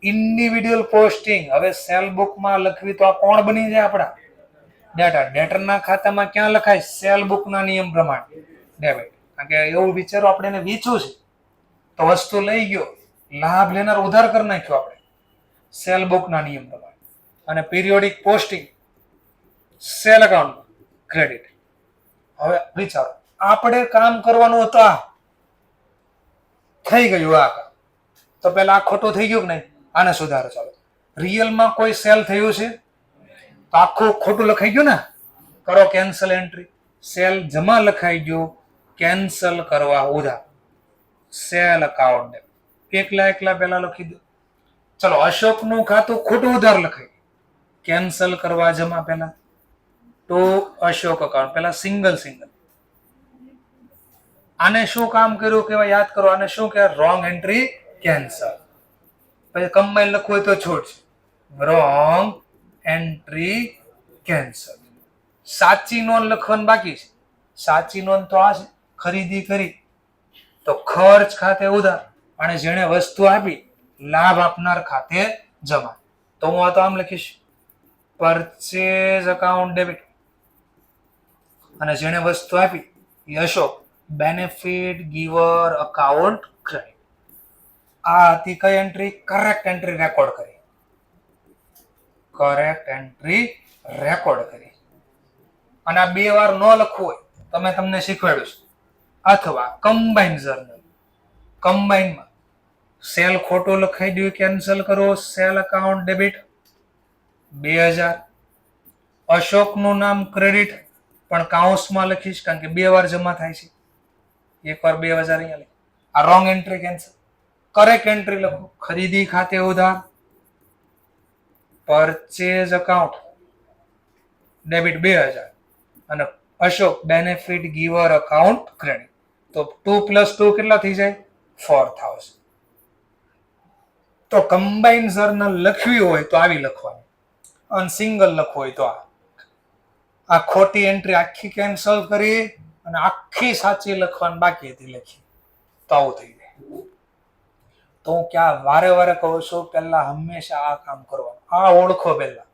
ઇન્ડિવિડ્યુઅલ પોસ્ટિંગ. હવે સેલ બુકમાં લખવી તો આ કોણ બની જાય? આપણા ડેટરના ખાતામાં ક્યાં લખાય? સેલ બુકના નિયમ પ્રમાણે ડેબિટ. કારણ કે એવું વિચારો આપણે એને વેચવું છે તો વસ્તુ લઈ ગયો, લાભ લેનાર ઉધાર કરી નાખ્યો આપણે સેલ બુકના નિયમ પ્રમાણે. અને periodic posting cell account credit. હવે વિચારો આપણે કામ કરવાનું હતું, આ થઈ ગયું. આ તો પેલા આ ખોટું થઈ ગયું કે નહીં? આને સુધારો. ચાલો રિયલમાં કોઈ સેલ થયું છે તો આખું ખોટું લખાઈ ગયું ને? કરો કેન્સલ એન્ટ્રી. સેલ જમા લખાઈ ગયું, કેન્સલ કરવા ઉધાર. સેલ અકાઉન્ટ એકલા પેલા લખી દો. ચલો અશોકનું ખાતું ખોટું ઉધાર લખાય, કેન્સલ કરવા જમા પેલા તો અશોક અકાઉન્ટ પેલા સિંગલ. આને શું કામ કર્યું કેવા યાદ કરો? આને શું કહેવાય? Wrong entry cancel. પછી કમ્બાઈન લખવું હોય તો છૂટ છે, રોંગ એન્ટ્રી કેન્સલ. સાચી નોંધ લખવાની બાકી છે. સાચી નોંધ તો આ છે, ખરીદી કરી તો ખર્ચ ખાતે ઉધાર, અને જેણે વસ્તુ આપી લાભ આપનાર ખાતે જમા. તો હું આ તો આમ લખીશ પરચેઝ અકાઉન્ટ ડેબિટ, અને જેણે વસ્તુ આપી એ Ashok, benefit giver account credit. આ હતી કઈ એન્ટ્રી? કરેક્ટ એન્ટ્રી રેકોર્ડ કરી. કરેક્ટ એન્ટ્રી રેકોર્ડ કરી. અને આ 2 વાર ન લખવું હોય તમને શીખવાડ્યું છે. અથવા કમ્બાઈન જર્નલ. કમ્બાઈનમાં સેલ ખોટું લખાઈ દઉં, કેન્સલ કરો. Cell account debit 2000. અશોકનું નામ ક્રેડિટ, પણ કાઉન્સમાં લખીશ કારણ કે 2 વાર જમા થાય છે. એક વાર 2000 અહીંયા લખી. આ wrong entry cancel. Correct entry લખો, ખરીદી ખાતે ઉધાર, પરચેઝ અકાઉન્ટ ડેબિટ 2000, અને Ashok benefit giver account credit. તો 2 + 2 કેટલા થઈ જાય? 4000. તો કમ્બાઈન જર્નલ લખવી હોય તો આવી લખવાની, અને સિંગલ લખવું હોય તો આ ખોટી એન્ટ્રી આખી કેન્સલ કરી અને આખી સાચી લખવાની બાકી હતી લખી, તો આવું થઈ જાય. તો હું ક્યાં વારે કહું છું, પહેલા હંમેશા આ કામ કરવાનું. આ ઓળખો પહેલા.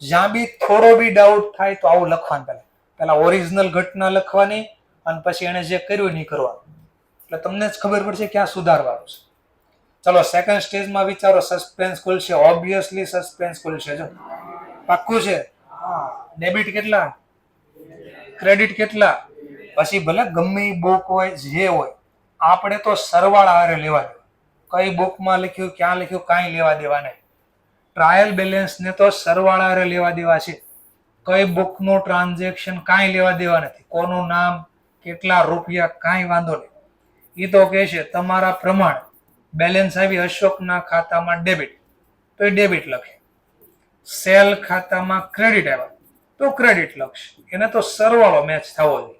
જ્યાં બી થોડો બી ડાઉટ થાય તો આવું લખવાનું. પહેલા ઓરિજિનલ ઘટના લખવાની, અને પછી એને જે કર્યું નહીં કરવાનું. એટલે તમને જ ખબર પડશે ક્યાં સુધારવાનું છે. ચલો સેકન્ડ સ્ટેજમાં વિચારો. સસ્પેન્સ ખુલશે, ઓબ્વિયસલી સસ્પેન્સ ખુલશે. જો પાક્કું છે. ડેબિટ કેટલા, ક્રેડિટ કેટલા, પછી ભલે ગમે એ બુક હોય જે હોય આપણે તો સરવાળા હારે લેવા દેવા. કઈ બુકમાં લખ્યું ક્યાં લખ્યું કાંઈ લેવા દેવા નહીં. ટ્રાયલ બેલેન્સ ને તો સરવાળા હારે લેવા દેવા છે. કઈ બુકનું ટ્રાન્ઝેક્શન કાંઈ લેવા દેવા નથી. કોનું નામ કેટલા રૂપિયા કાંઈ વાંધો નહીં. એ તો કહે છે તમારા પ્રમાણે બેલેન્સ આવી અશોકના ખાતામાં ડેબિટ તો એ ડેબિટ લખે. સેલ ખાતામાં ક્રેડિટ આવ્યા તો ક્રેડિટ લખશે. એને તો સરવાળો મેચ થવો જોઈએ.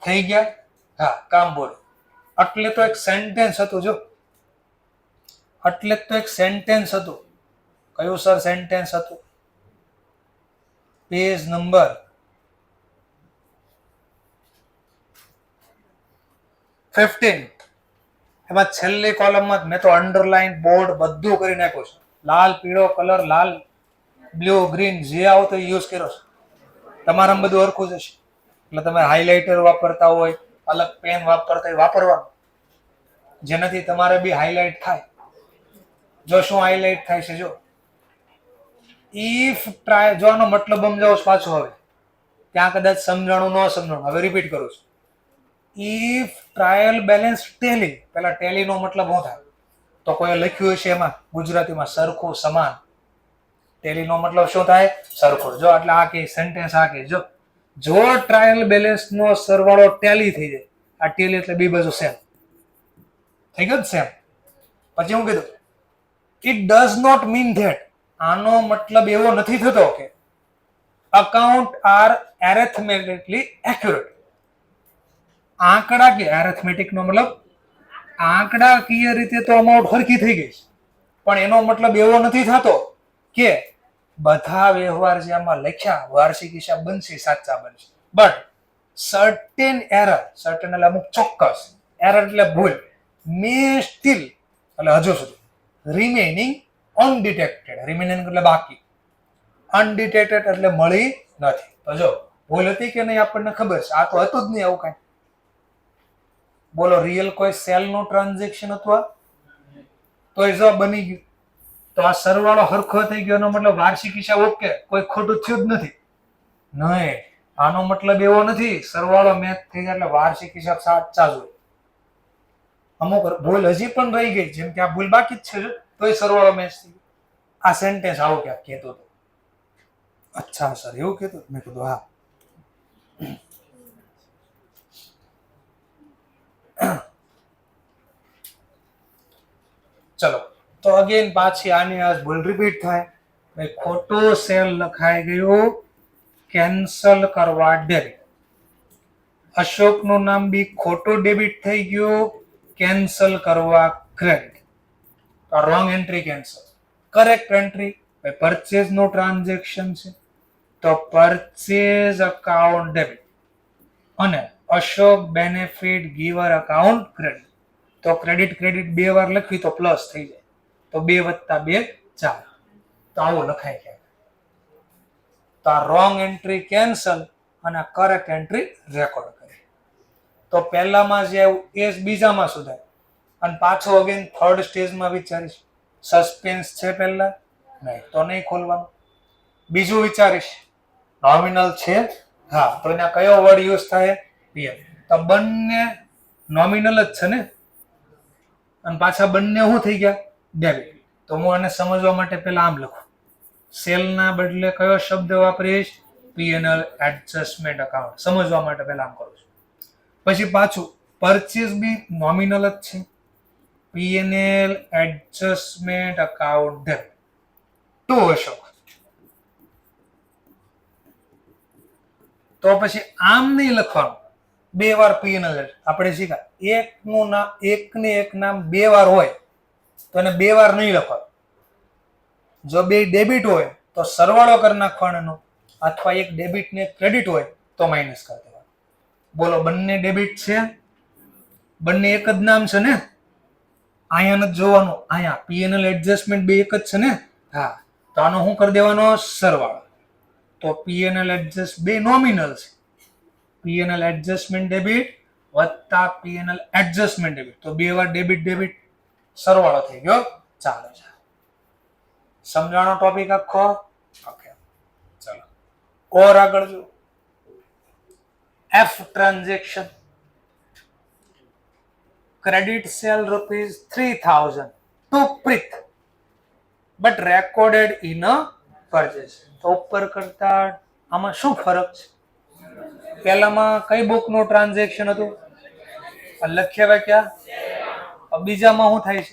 થઈ ગયા? હા, કામ બોલો. એટલે તો એક સેન્ટેન્સ હતું. જો એટલે તો એક સેન્ટેન્સ હતું. કયું સર સેન્ટેન્સ હતું? Page number 15. એમાં છેલ્લી કોલમમાં મેં તો અંડરલાઈન બોર્ડ બધું કરી નાખ્યું છે. લાલ પીળો કલર, લાલ બ્લુ ગ્રીન જે આવતો યુઝ કર્યો છે. તમારામાં બધું હરખું જ હશે. એટલે તમે હાઇલાઇટર વાપરતા હોય, અલગ પેન વાપરતા હોય, વાપરવાનું જેનાથી તમારે બી હાઇલાઇટ થાય. જો શું હાઇલાઇટ થાય છે? જો ઇફ ટ્રાય, જો આનો મતલબ સમજાવો પાછો. હવે ત્યાં કદાચ સમજાણું ન સમજાણું, હવે રિપીટ કરું છું. ઇફ ટ્રાયલ બેલેન્સ ટેલી, પેલા ટેલી નો મતલબ શું થાય? તો કોઈ લખ્યું હશે એમાં ગુજરાતીમાં સરખું, સમાન. ટેલી નો મતલબ શું થાય? સરખું. જો એટલે આ કે સેન્ટેન્સ આ કે જો ટ્રાયલ બેલેન્સ નો સરવાળો ટેલી થઈ જાય, આ ટેલી એટલે બી બાજુ સેમ થઈ ગયું. સેમ. પછી હું કીધું it does not mean that, આનો મતલબ એવો નથી થતો કે અકાઉન્ટ આર એરેથમેટિકલી એક્યુરેટ. આંકડા કે એરેથમેટિક નો મતલબ આંકડાકીય રીતે તો અમાઉન્ટ સરખી થઈ ગઈ છે, પણ એનો મતલબ એવો નથી થતો કે બધા વ્યવહાર જે આમાં લખ્યા વાર્ષિક હિસાબ બનશે સાચા બનશે. બટ સર્ટેન એરર, સર્ટેન એટલે અમુક ચોક્કસ, એરર એટલે ભૂલ, મે સ્ટીલ એટલે હજુ સુધી, રિમેનિંગ અનડિટેક્ટેડ, રિમેનિંગ એટલે બાકી, અનડિટેક્ટેડ એટલે મળી નથી. તો જો ભૂલ હતી કે નહીં આપણને ખબર છે. આ તો હતું જ નહીં આવું કાંઈ. બોલો રિયલ કોઈ સેલ નું ટ્રાન્ઝેક્શન અથવા તો એ જવાબ બની ગયું. તો આ સરવાળો હરખો થઈ ગયો એનો મતલબ વાર્ષિક હિસાબ ઓકે, કોઈ ખોટું થયું જ નથી. નહીં, આનો મતલબ એવો નથી સરવાળો મેચ થઈ જાય એટલે વાર્ષિક હિસાબ સાચા જ હોય. અમુક ભૂલ હજી પણ રહી ગઈ, જેમ કે આ ભૂલ બાકી જ છે તો એ સરવાળો મેચ થઈ ગયો. આ સેન્ટેન્સ આવું ક્યાંક કહેતો હતો. અચ્છા સર એવું કહેતું? મેં કીધું હા. ચલો તો અગેન પાછી આની આ ભૂલ રિપીટ થાય. ખોટું સેલ લખાઈ ગયું, કેન્સલ કરવા ડેબિટ. અશોકનું નામ બી ખોટું ડેબિટ થઈ ગયું, કેન્સલ કરવા credit. Wrong entry cancel. Correct entry purchase નું ટ્રાન્ઝેક્શન છે તો પરચેઝ અકાઉન્ટ ડેબિટ અને Ashok benefit giver account credit. તો ક્રેડિટ ક્રેડિટ બે વાર લખવી તો પ્લસ થઈ જાય, તો 2 + 2 4. તો આવું લખાય છે. તો આ રોંગ એન્ટ્રી કેન્સલ અને કરેક્ટ એન્ટ્રી રેકોર્ડ કરે. તો પહેલામાં જે આવ્યું એ બીજામાં સુધારે અને પાછો અગેન થર્ડ સ્ટેજમાં વિચારીશ. સસ્પેન્સ છે પહેલા નહીં તો નહીં ખોલવાનું. બીજું વિચારીશ નોમિનલ છે, હા તો એના કયો વર્ડ યુઝ થાય? પીએમ. તો બંને નોમિનલ જ છે ને, અને પાછા બંને શું થઈ ગયા? ડેબિટ. તો હું આને સમજવા માટે પહેલા આમ લખું, સેલના બદલે કયો શબ્દ વાપરીશ? P&L adjustment account. સમજવા માટે પહેલા આમ કરું છું. પછી પાછું પરચેઝ બી નોમિનલ જ છે, P&L adjustment account debit two Ashok. તો પછી આમ નહીં લખવાનું, 2 વાર પીએનએલ. આપણે શીખ્યા એકનું નામ, એકને એક નામ 2 વાર હોય તો એને 2 વાર નહીં લખવાનું. જો 2 ડેબિટ હોય તો સરવાળો કરી નાખવાનો, અથવા એક ડેબિટ ને ક્રેડિટ હોય તો માઇનસ કરી દેવાનું. બોલો બંને ડેબિટ છે, બંને એક જ નામ છે ને? અહીંયા નથી જોવાનું, અહીંયા પીએનએલ એડજસ્ટમેન્ટ બે એક જ છે ને? હા, તો આનો શું કરી દેવાનો? સરવાળો. તો પીએનએલ એડજસ્ટ બે નોમિનલ છે, પીએનએલ એડજસ્ટમેન્ટ ડેબિટ વત્તા પીએનએલ એડજસ્ટમેન્ટ ડેબિટ, તો 2 વાર ડેબિટ ડેબિટ, સરવાળો થઈ ગયો. ચાલો સમજાણો ટોપિક આખો? ઓકે ચલો ઓર આગળ જો. F transaction. Credit sale rupees 3000 to Preet, but recorded in a purchase. તો ઉપર કરતા આમાં શું ફરક છે? પહેલામાં કઈ બુક નું ટ્રાન્ઝેક્શન હતું? લખ્યા ક્યાં? બીજામાં શું થાય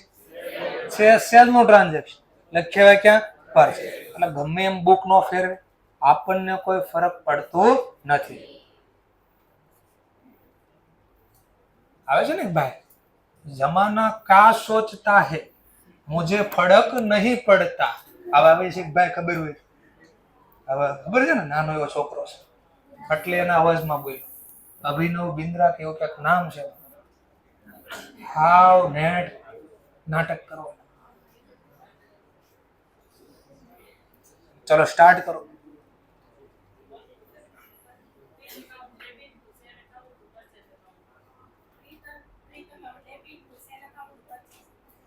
છે સેલ નું ટ્રાન્ઝેક્શન. લખ્યા ક્યાં? પર્ચેસ. એટલે ગમે એમ બુક નો ફેરવે, આપણને કોઈ ફરક પડતો નથી. આવે છે ને ભાઈ, જમાના કા સોચતા હે મુझे ફરક નહીં પડતા. હવે આવે છે ભાઈ, ખબર હોય હવે ખબર છે ને, નાનો એવો છોકરો છે એટલે એના અવાજમાં બોલ્યો. અભિનવ બિંદ્રા કે એવું ક્યાંક નામ છે. હાવ નેટ નાટક કરો. ચલો સ્ટાર્ટ કરો.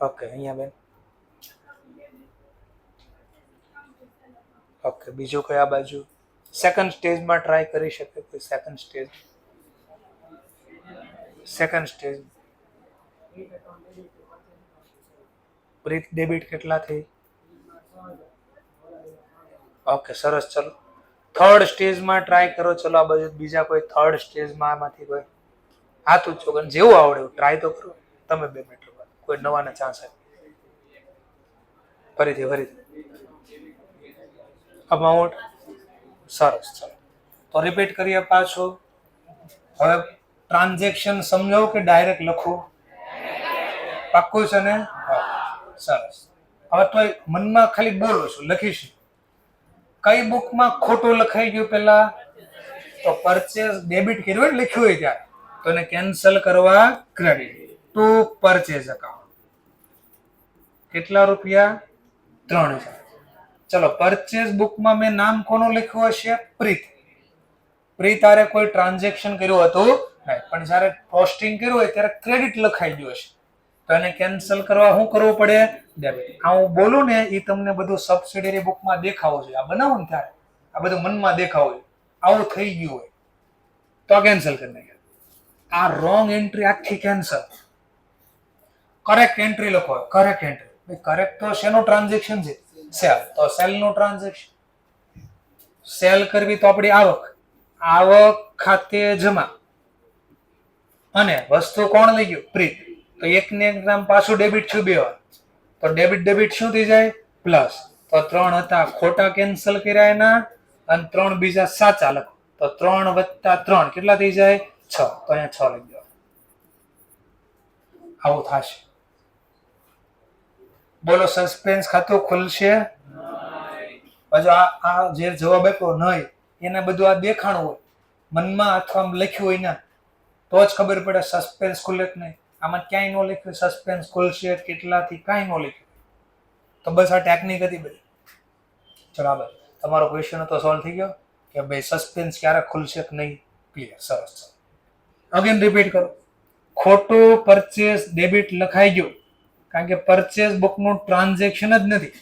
ઓકે, અહીંયા બેન. ઓકે, બીજું કયા બાજુ? સેકન્ડ સ્ટેજમાં ટ્રાય કરી શકે કોઈ? સેકન્ડ સ્ટેજ પ્રીત ડેબિટ કેટલા થઈ? ઓકે, સરસ. ચલો થર્ડ સ્ટેજમાં ટ્રાય કરો. ચલો આ બાજુ બીજા કોઈ થર્ડ સ્ટેજમાં આમાંથી કોઈ હાથ ઊંચો કરીને જેવું આવડે એવું ટ્રાય તો કરો. તમે 2 મિનિટ કોઈ નવાને ચાન્સ આપે. ફરીથી અમાઉન્ટ. સરસ. ચલો તો રિપીટ કરીએ પાછો. હવે ટ્રાન્ઝેક્શન સમજાવો કે ડાયરેક્ટ લખો? પાક્કું છે ને? સરસ. હવે તો મનમાં ખાલી બોલો છો, લખીશું. કઈ બુકમાં ખોટું લખાઈ ગયું? પેલા તો પરચેસ ડેબિટ કર્યું હોય લખ્યું હોય ત્યારે, તો એને કેન્સલ કરવા ક્રેડિટ ટુ પરચેસ અકાઉન્ટ. કેટલા રૂપિયા? 3000. ચલો પરચેસ બુકમાં મેં નામ કોનું લખ્યું હશે? પ્રીત. પ્રીત આરે કોઈ ટ્રાન્ઝેક્શન કર્યું હતું નહીં, પણ જ્યારે પોસ્ટિંગ કર્યું હોય ત્યારે ક્રેડિટ લખાઈ ગયું હશે, તો એને કેન્સલ કરવા શું કરવું પડે? ડેબિટ. આ હું બોલું ને એ તમને બધું સબસિડરી બુકમાં દેખાવું જોઈએ. આ બનાવું ને ત્યારે આ બધું મનમાં દેખાવું જોઈએ. આવું થઈ ગયું હોય તો કેન્સલ કરી નાખે. આ રોંગ એન્ટ્રી આખી કેન્સલ. કરેક્ટ એન્ટ્રી લખો. Correct entry. કરેક્ટ તો શેનું ટ્રાન્ઝેક્શન છે? સેલ. તો સેલ નું ટ્રાન્ઝેક્શન. સેલ કરવી તો આપણી આવક ખાતે જમા, અને વસ્તુ કોણ લઈ ગયું? પ્રીત. તો એક ને એક નામ પાછું ડેબિટ થયું 2 વાર, તો ડેબિટ શું થઈ જાય? પ્લસ. તો 3 હતા ખોટા કેન્સલ કર્યા એના, અને 3 બીજા સાચા લખો. તો 3 + 3 કેટલા થઈ જાય? 6. તો અહીંયા 6 લખી દો. આવું થશે. બોલો, સસ્પેન્સ ખાતું ખુલશે? હજુ આ જે જવાબ આપ્યો નહીં એને બધું આ દેખાણું હોય મનમાં અથવા લખ્યું હોય ને તો જ ખબર પડે સસ્પેન્સ ખુલે કે નહીં. આમાં ક્યાંય ન લખ્યું સસ્પેન્સ ખુલશે કેટલાથી, કાંઈ ન લખ્યું. તો બસ આ ટેકનિક હતી બધી. બરાબર. તમારો ક્વેશ્ચન તો સોલ્વ થઈ ગયો કે ભાઈ સસ્પેન્સ ક્યારે ખુલશે કે નહીં? ક્લિયર. સરસ. અગેન રિપીટ કરો. ખોટું પરચેસ ડેબિટ લખાઈ ગયું કારણ કે પરચેસ બુકનું ટ્રાન્ઝેક્શન જ નથી,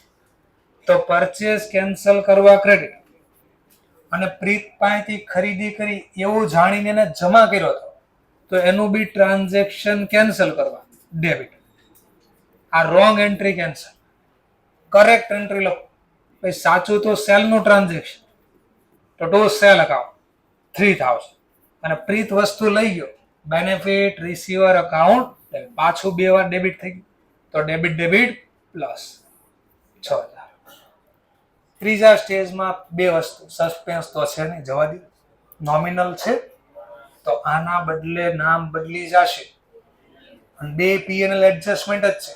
તો પરચેસ કેન્સલ કરવા ક્રેડિટ, અને પ્રીત પાસેથી ખરીદી કરી એવું જાણીને એને જમા કર્યો હતો તો એનું બી ટ્રાન્ઝેક્શન કેન્સલ કરવા ડેબિટ. આ wrong entry cancel. Correct entry લખો. ભાઈ સાચું તો સેલ નું ટ્રાન્ઝેક્શન, તો ટુ સેલ અકાઉન્ટ 3000, અને પ્રીત વસ્તુ લઈ ગયો બેનિફિટ રિસીવર અકાઉન્ટ, પાછું 2 વાર ડેબિટ થઈ ગયું, તો ડેબિટ પ્લસ 6000. ત્રીજા સ્ટેજમાં 2 વસ્તુ. સસ્પેન્સ તો છે નહીં, જવા દે. નોમિનલ છે તો આના બદલે નામ બદલી જશે, અને 2 P&L એડજસ્ટમેન્ટ જ છે,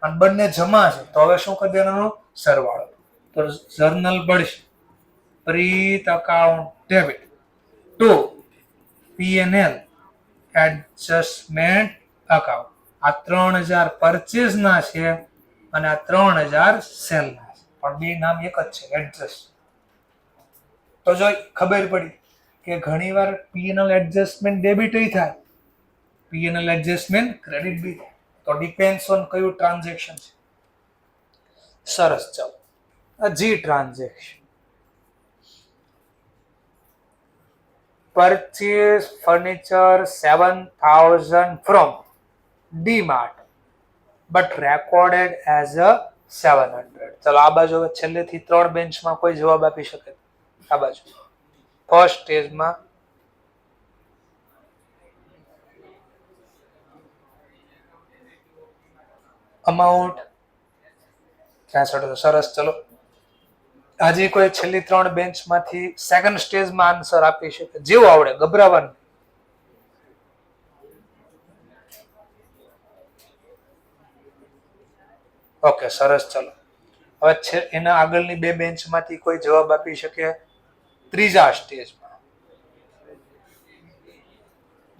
અને બંને જમા છે, તો હવે શું કરી દેવાનું? સરવાળો. તો જર્નલ પડશે Preet account debit to P&L adjustment account. આ 3000 પરચેસ ના છે અને આ 3000 સેલ ના છે, પણ બે નામ એક જ છે, એડજસ્ટ. તો જો ખબર પડી કે ઘણીવાર P&L એડજસ્ટમેન્ટ ડેબિટ થાય, P&L એડજસ્ટમેન્ટ ક્રેડિટ બી થાય, તો ડિપેન્ડ્સ ઓન કયું ટ્રાન્ઝેક્શન છે. સરસ. ચાલો જી transaction. purchase furniture 7,000 from DMart but recorded as a 700. ચલો આ બાજુ હવે છેલ્લેથી 3 બેન્ચમાં કોઈ જવાબ આપી શકે? આ બાજુ ફર્સ્ટ સ્ટેજમાં અમાઉન્ટ 63. સરસ. ચલો આજે કોઈ છેલ્લી 3 બેન્ચમાંથી સેકન્ડ સ્ટેજમાં આન્સર આપી શકે? જેવું આવડે, ગભરાવાનું. ઓકે, સરસ. ચલો હવે એના આગળની 2 બેન્ચમાંથી કોઈ જવાબ આપી શકે ત્રીજા સ્ટેજમાં?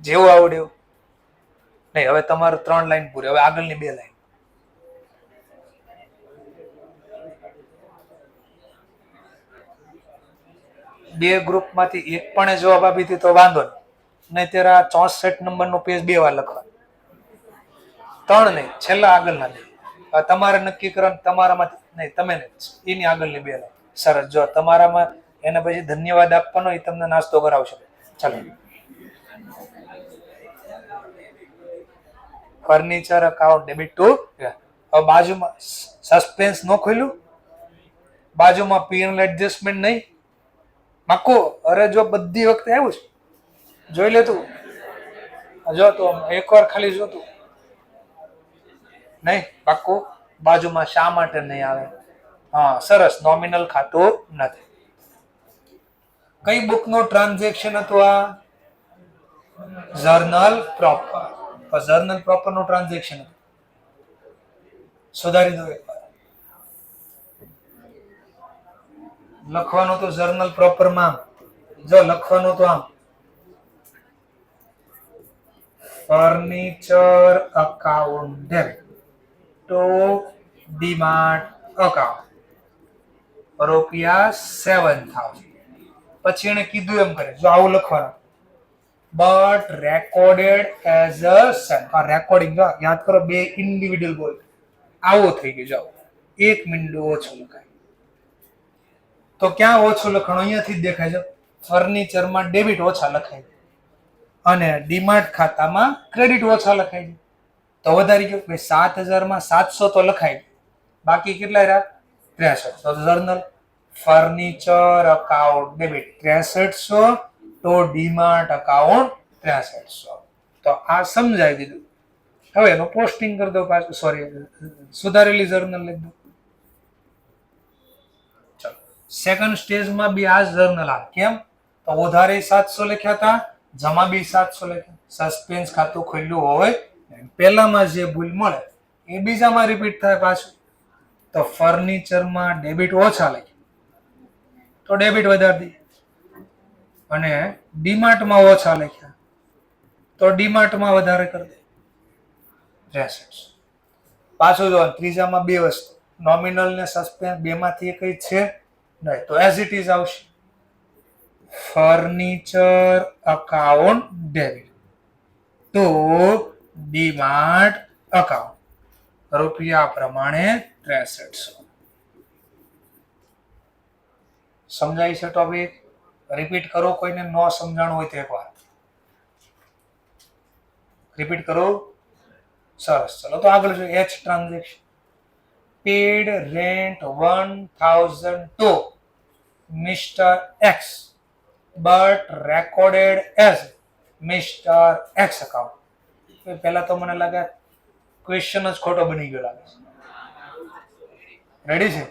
જેવું આવડ્યું નહીં. હવે તમારું 3 લાઈન પૂરી. હવે આગળની 2 લાઈન. બે ગ્રુપમાંથી એક પણ જવાબ આપી હતી તો વાંધો નહીં. તેરા 64 નંબરનું પેજ 2 વાર લખવાનું. 3 નહીં, છેલ્લા આગળના 2. તમારે નક્કી કરવાનું તમારામાંથી નહીં, તમે નહીં, એની આગળની 2 લાઈન. સરસ. જો તમારામાં એને પછી ધન્યવાદ આપવાનો, એ તમને નાસ્તો કરાવશે. ચાલો. Furniture account debit two. હવે બાજુમાં સસ્પેન્સ ન ખોલ્યું, બાજુમાં પીએનએલ એડજસ્ટમેન્ટ નહીં. માકો અરે જો બધી વખતે આવ્યું છે, જોઈ લે તું. જો તો એકવાર ખાલી જોતું નહીં. પાક્કું બાજુમાં શા માટે નહીં આવે? હા, સરસ. નોમિનલ ખાતું નથી. કઈ બુક નું ટ્રાન્ઝેક્શન હતું આ? Journal proper. જર્નલ પ્રોપર નું ટ્રાન્ઝેક્શન હતું. સુધારી દો એકવાર. લખવાનું તો જર્નલ પ્રોપર માં જો લખવાનું તો આમ furniture account debit two DMart account ₹7,000. પછી એને કીધું એમ કરે. જો આવું લખવાનું but recorded as a recording. યાદ કરો, 2 ઇન્ડિવિડ્યુઅલ બોલ. આવો થઈ ગયું. જાઓ 1 મિનિટ ઓછું લખાય. તો ક્યાં ઓછું લખવાનું? અહીંયાથી જ દેખાય છે. ફર્નિચરમાં ડેબિટ ઓછા લખાય છે અને ડીમાર્ટ ખાતામાં ક્રેડિટ ઓછા લખાય છે. તો વધારી ગયો. 7,000 માં 700 તો લખાય, બાકી કેટલા રહ્યા? 63. તો જર્નલ ફર્નિચર અકાઉન્ટ ડેબિટ 6300 તો ડીમાર્ટ અકાઉન્ટ 6300. તો આ સમજાવી દીધું. હવે એનું પોસ્ટિંગ કરી દો પાછું. સોરી, સુધારેલી જર્નલ લખી દો. સેકન્ડ સ્ટેજમાં બી આ જર્નલ આવે. કેમ? તો ઉધારે 700 લખ્યા હતા, જમા બી 700 લખ્યા. સસ્પેન્સ ખાતું ખોલ્યું હોય, પહેલામાં જે ભૂલ મળે એ બીજામાં રિપીટ થાય પાછું. તો ફર્નિચરમાં ડેબિટ ઓછા લખ્યા તો ડેબિટ વધારી દઈએ, અને ડીમાર્ટમાં ઓછા લખ્યા તો ડીમાર્ટમાં વધારે કરી દે. પાછું જો ત્રીજામાં 2 વસ્તુ, નોમિનલ ને સસ્પેન્સ, 2 માંથી એક છે નહીં, તો એઝ ઇટ ઇઝ આવશે. ફર્નિચર અકાઉન્ટ ડેબિટ તો ડીમાર્ટ અકાઉન્ટ રૂપિયા પ્રમાણે 6300. સમજાય છે ટોપિક? રિપીટ કરો. કોઈને ન સમજાણું હોય તો એકવાર રિપીટ કરો. સરસ. ચલો તો આગળ જોઈએ. H transaction. Paid rent 1,000 to Mr. X but recorded as Mr. X account. પહેલા તો મને લાગે ક્વેશ્ચન જ ખોટો બની ગયો લાગે છે. રેડી છે?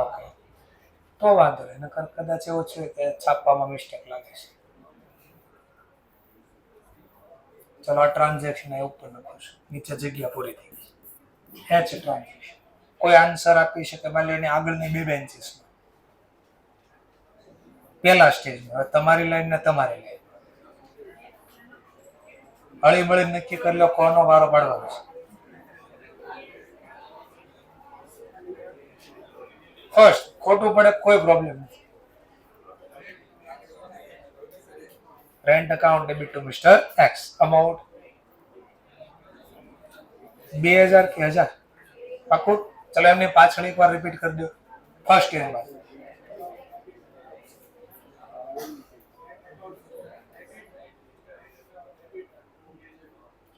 ઓકે, તો વાંધો નહીં. નકર કદાચ એવું છે કે છાપવામાં મિસ્ટેક લાગે છે. ચલો આ ટ્રાન્ઝેક્શન એ ઉપર લખો છું, નીચે જગ્યા પૂરી થઈ ગઈ. H transaction. કોઈ આન્સર આપી શકે? માની લો એની આગળની 2 બેન્ચીસમાં, પહેલા સ્ટેજમાં. હવે તમારી લાઈન ને તમારી લાઈન હળી મળી નક્કી કરી લો કોનો વારો પાડવાનો છે. ફર્સ્ટ ખોટું પડે કોઈ પ્રોબ્લેમ નથી. Rent account debit two mister x. Amount 2,000 કે 1,000? પાકું? ચલો એમને પાછળ એકવાર રિપીટ કરી દો. First and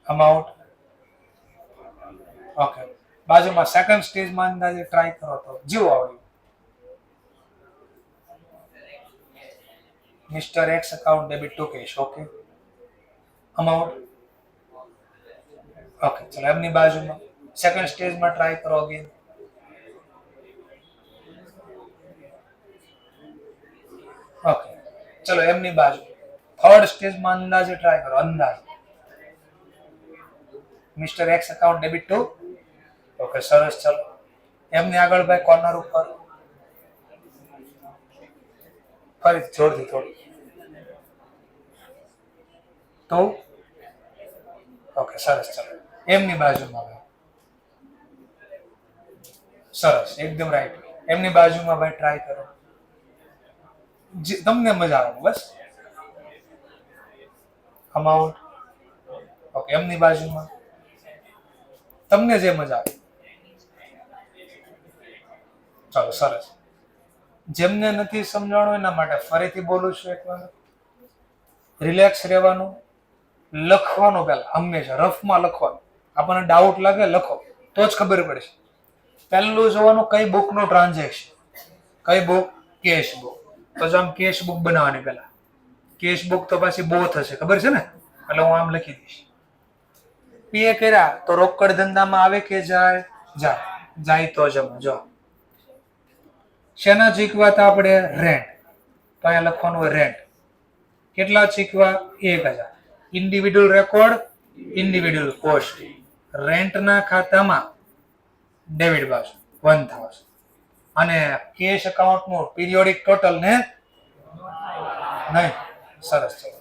amount. ઓકે, બાજુમાં સેકન્ડ સ્ટેજમાં અંદાજે ટ્રાય કરો તો જીવો આવડ્યું. Mister X account debit to cash. Okay, amount. Okay, ચલો એમની બાજુમાં સેકન્ડ સ્ટેજમાં ટ્રાય કરો અગેન. ઓકે, ચલો એમની બાજુ થર્ડ સ્ટેજમાં અંદાજે ટ્રાય કરો. અંદાજ mister X account debit two. Okay, સરસ. ચલો એમની આગળ ભાઈ કોર્નર ઉપર ફરી જોરથી થોડું તો. ઓકે, સરસ. ચલો એમની બાજુમાં ભાઈ સરસ, એકદમ રાઈટ. એમની બાજુમાં ભાઈ ટ્રાય કરો, તમને મજા આવે બસ. અમાઉન્ટ. ઓકે, એમની બાજુમાં તમને જે મજા આવે. ચાલો સરસ. જેમને નથી સમજાણું એના માટે ફરીથી બોલું છું એકવાર. રિલેક્સ રહેવાનું, લખવાનું પહેલા હંમેશા રફમાં લખવાનું. આપણને ડાઉટ લાગે લખો તો જ ખબર પડશે. પહેલું જોવાનું કઈ બુકનું ટ્રાન્ઝેક્શન, કઈ બુક? Cash book. તો જો આમ કેશ બુક બનાવવાની પહેલા. કેશ બુક તો પાછી બહુ થશે, ખબર છે ને, એટલે હું આમ લખી દઈશ. પીએ કર્યા તો રોકડ ધંધામાં આવે કે જાય? જાય. જાય તો જમા. જો શેના ચીકવા હતા આપણે? રેન્ટ. તો અહીંયા લખવાનું હોય રેન્ટ. કેટલા ચીકવા? 1000. Individual record, individual cost. રેન્ટના ખાતામાં ડેબિટ બાજુ 1000 અને કેશ અકાઉન્ટનું પીરિયોડિક ટોટલ ને નહીં. સરસ. ચલો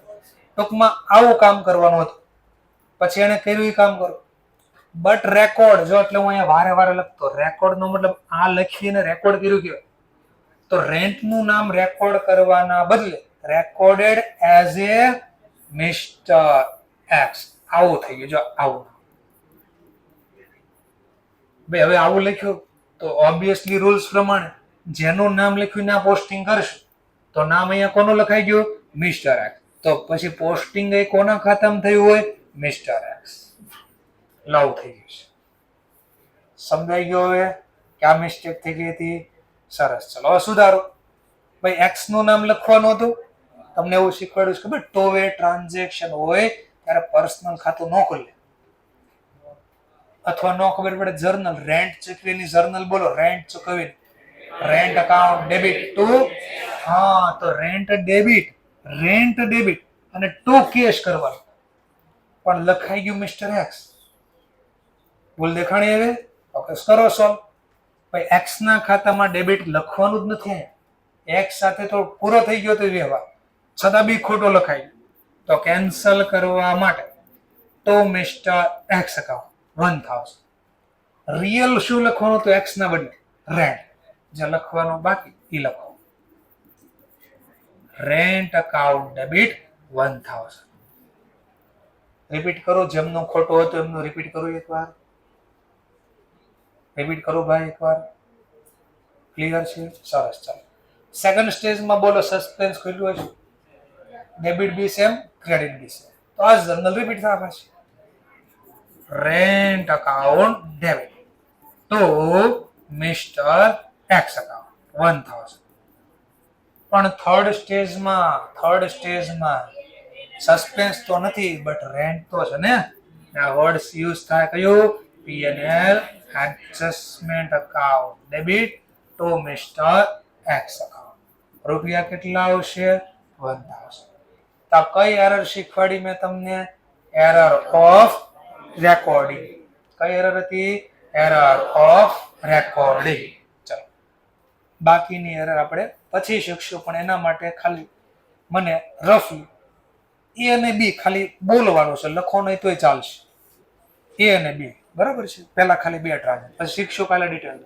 ટૂંકમાં આવું કામ કરવાનું હતું. પછી એને કર્યું એ કામ કરો. બટ રેકોર્ડ જો, એટલે હું અહીંયા વારે વારે લખતો. રેકોર્ડ નો મતલબ આ લખીને રેકોર્ડ કર્યું કહેવાય. તો રેન્ટ નું નામ રેકોર્ડ કરવાના બદલે રેકોર્ડેડ એઝ એ મિસ્ટર એક્સ આવું થઈ ગયું. જો આવું ભાઈ, હવે આવું લખ્યું તો ઓબ્વિયસલી રૂલ્સ પ્રમાણે જેનું નામ લખ્યું ના પોસ્ટિંગ કરશું તો નામ અહીંયા કોનું લખાઈ ગયું? Mister x. તો પછી પોસ્ટિંગ એ કોના ખાતામાં થયું હોય? Mister x. લવ થઈ ગયું છે. સમજાઈ ગયો હવે કે આ મિસ્ટેક થઈ ગઈ હતી? સરસ. ચલો હવે સુધારો. ભાઈ એક્સ નું નામ લખવાનું હતું, તમને એવું શીખવાડ્યું છે ખબર? ટોવે ટ્રાન્ઝેક્શન હોય ત્યારે પર્સનલ ખાતું ન ખુલે, અથવા નો ખબર પડે જર્નલ. રેન્ટ ચૂકવીની જર્નલ બોલો. રેન્ટ ચૂકવી, રેન્ટ અકાઉન્ટ ડેબિટ ટુ. હા, તો રેન્ટ ડેબિટ, રેન્ટ ડેબિટ અને ટુ કેશ કરવાનું. પણ લખાઈ ગયું મિસ્ટર એક્સ. ભૂલ દેખાણી હવે? ઓકે, કરો સોલ્વ. ભાઈ એક્સ ના ખાતામાં ડેબિટ લખવાનું જ નથી. એક્સ સાથે તો પૂરો થઈ ગયો તો વ્યવહાર, છતાં બી ખોટો લખાય. તો કેન્સલ કરવા માટે તો મિસ્ટર એક્સ અકાઉન્ટ 1000. રિયલ શું લખવાનું? તો એક્સ ના બદલે રેન્ટ. જે લખવાનું બાકી એ લખો. Rent account debit 1000. રિપીટ કરો. જેમનું ખોટું હતું એમનું રિપીટ કરો એકવાર. રિપીટ કરો ભાઈ એકવાર. ક્લિયર છે? સરસ. ચાલો સેકન્ડ સ્ટેજમાં બોલો. સસ્પેન્સ ખોલ્યું છે. ડેબિટ બી સેમ, ક્રેડિટ બી સેમ. તો આ જર્નલ રિપીટ થવા પાછી. Rent account debit two mister X account 1000. પણ થર્ડ સ્ટેજમાં સસ્પેન્સ તો નથી, બટ રેન્ટ તો છે ને. આ વર્ડ્સ યુઝ થાય કયું? P&L adjustment account debit two mister X account. રૂપિયા કેટલા આવશે? 1000. તો કઈ એરર શીખવાડી મેં તમને? Error of recording. કઈ એરર હતી? Error of recording. ચલો બાકીની એરર આપણે પછી શીખશું, પણ એના માટે ખાલી મને રફલી એ અને બી ખાલી બોલવાનું છે, લખો નહીં તોય ચાલશે. એ અને બી બરાબર છે. પહેલા ખાલી બે ટ્રાન્ઝેક્શન, પછી શીખશું કાલે ડિટેલ.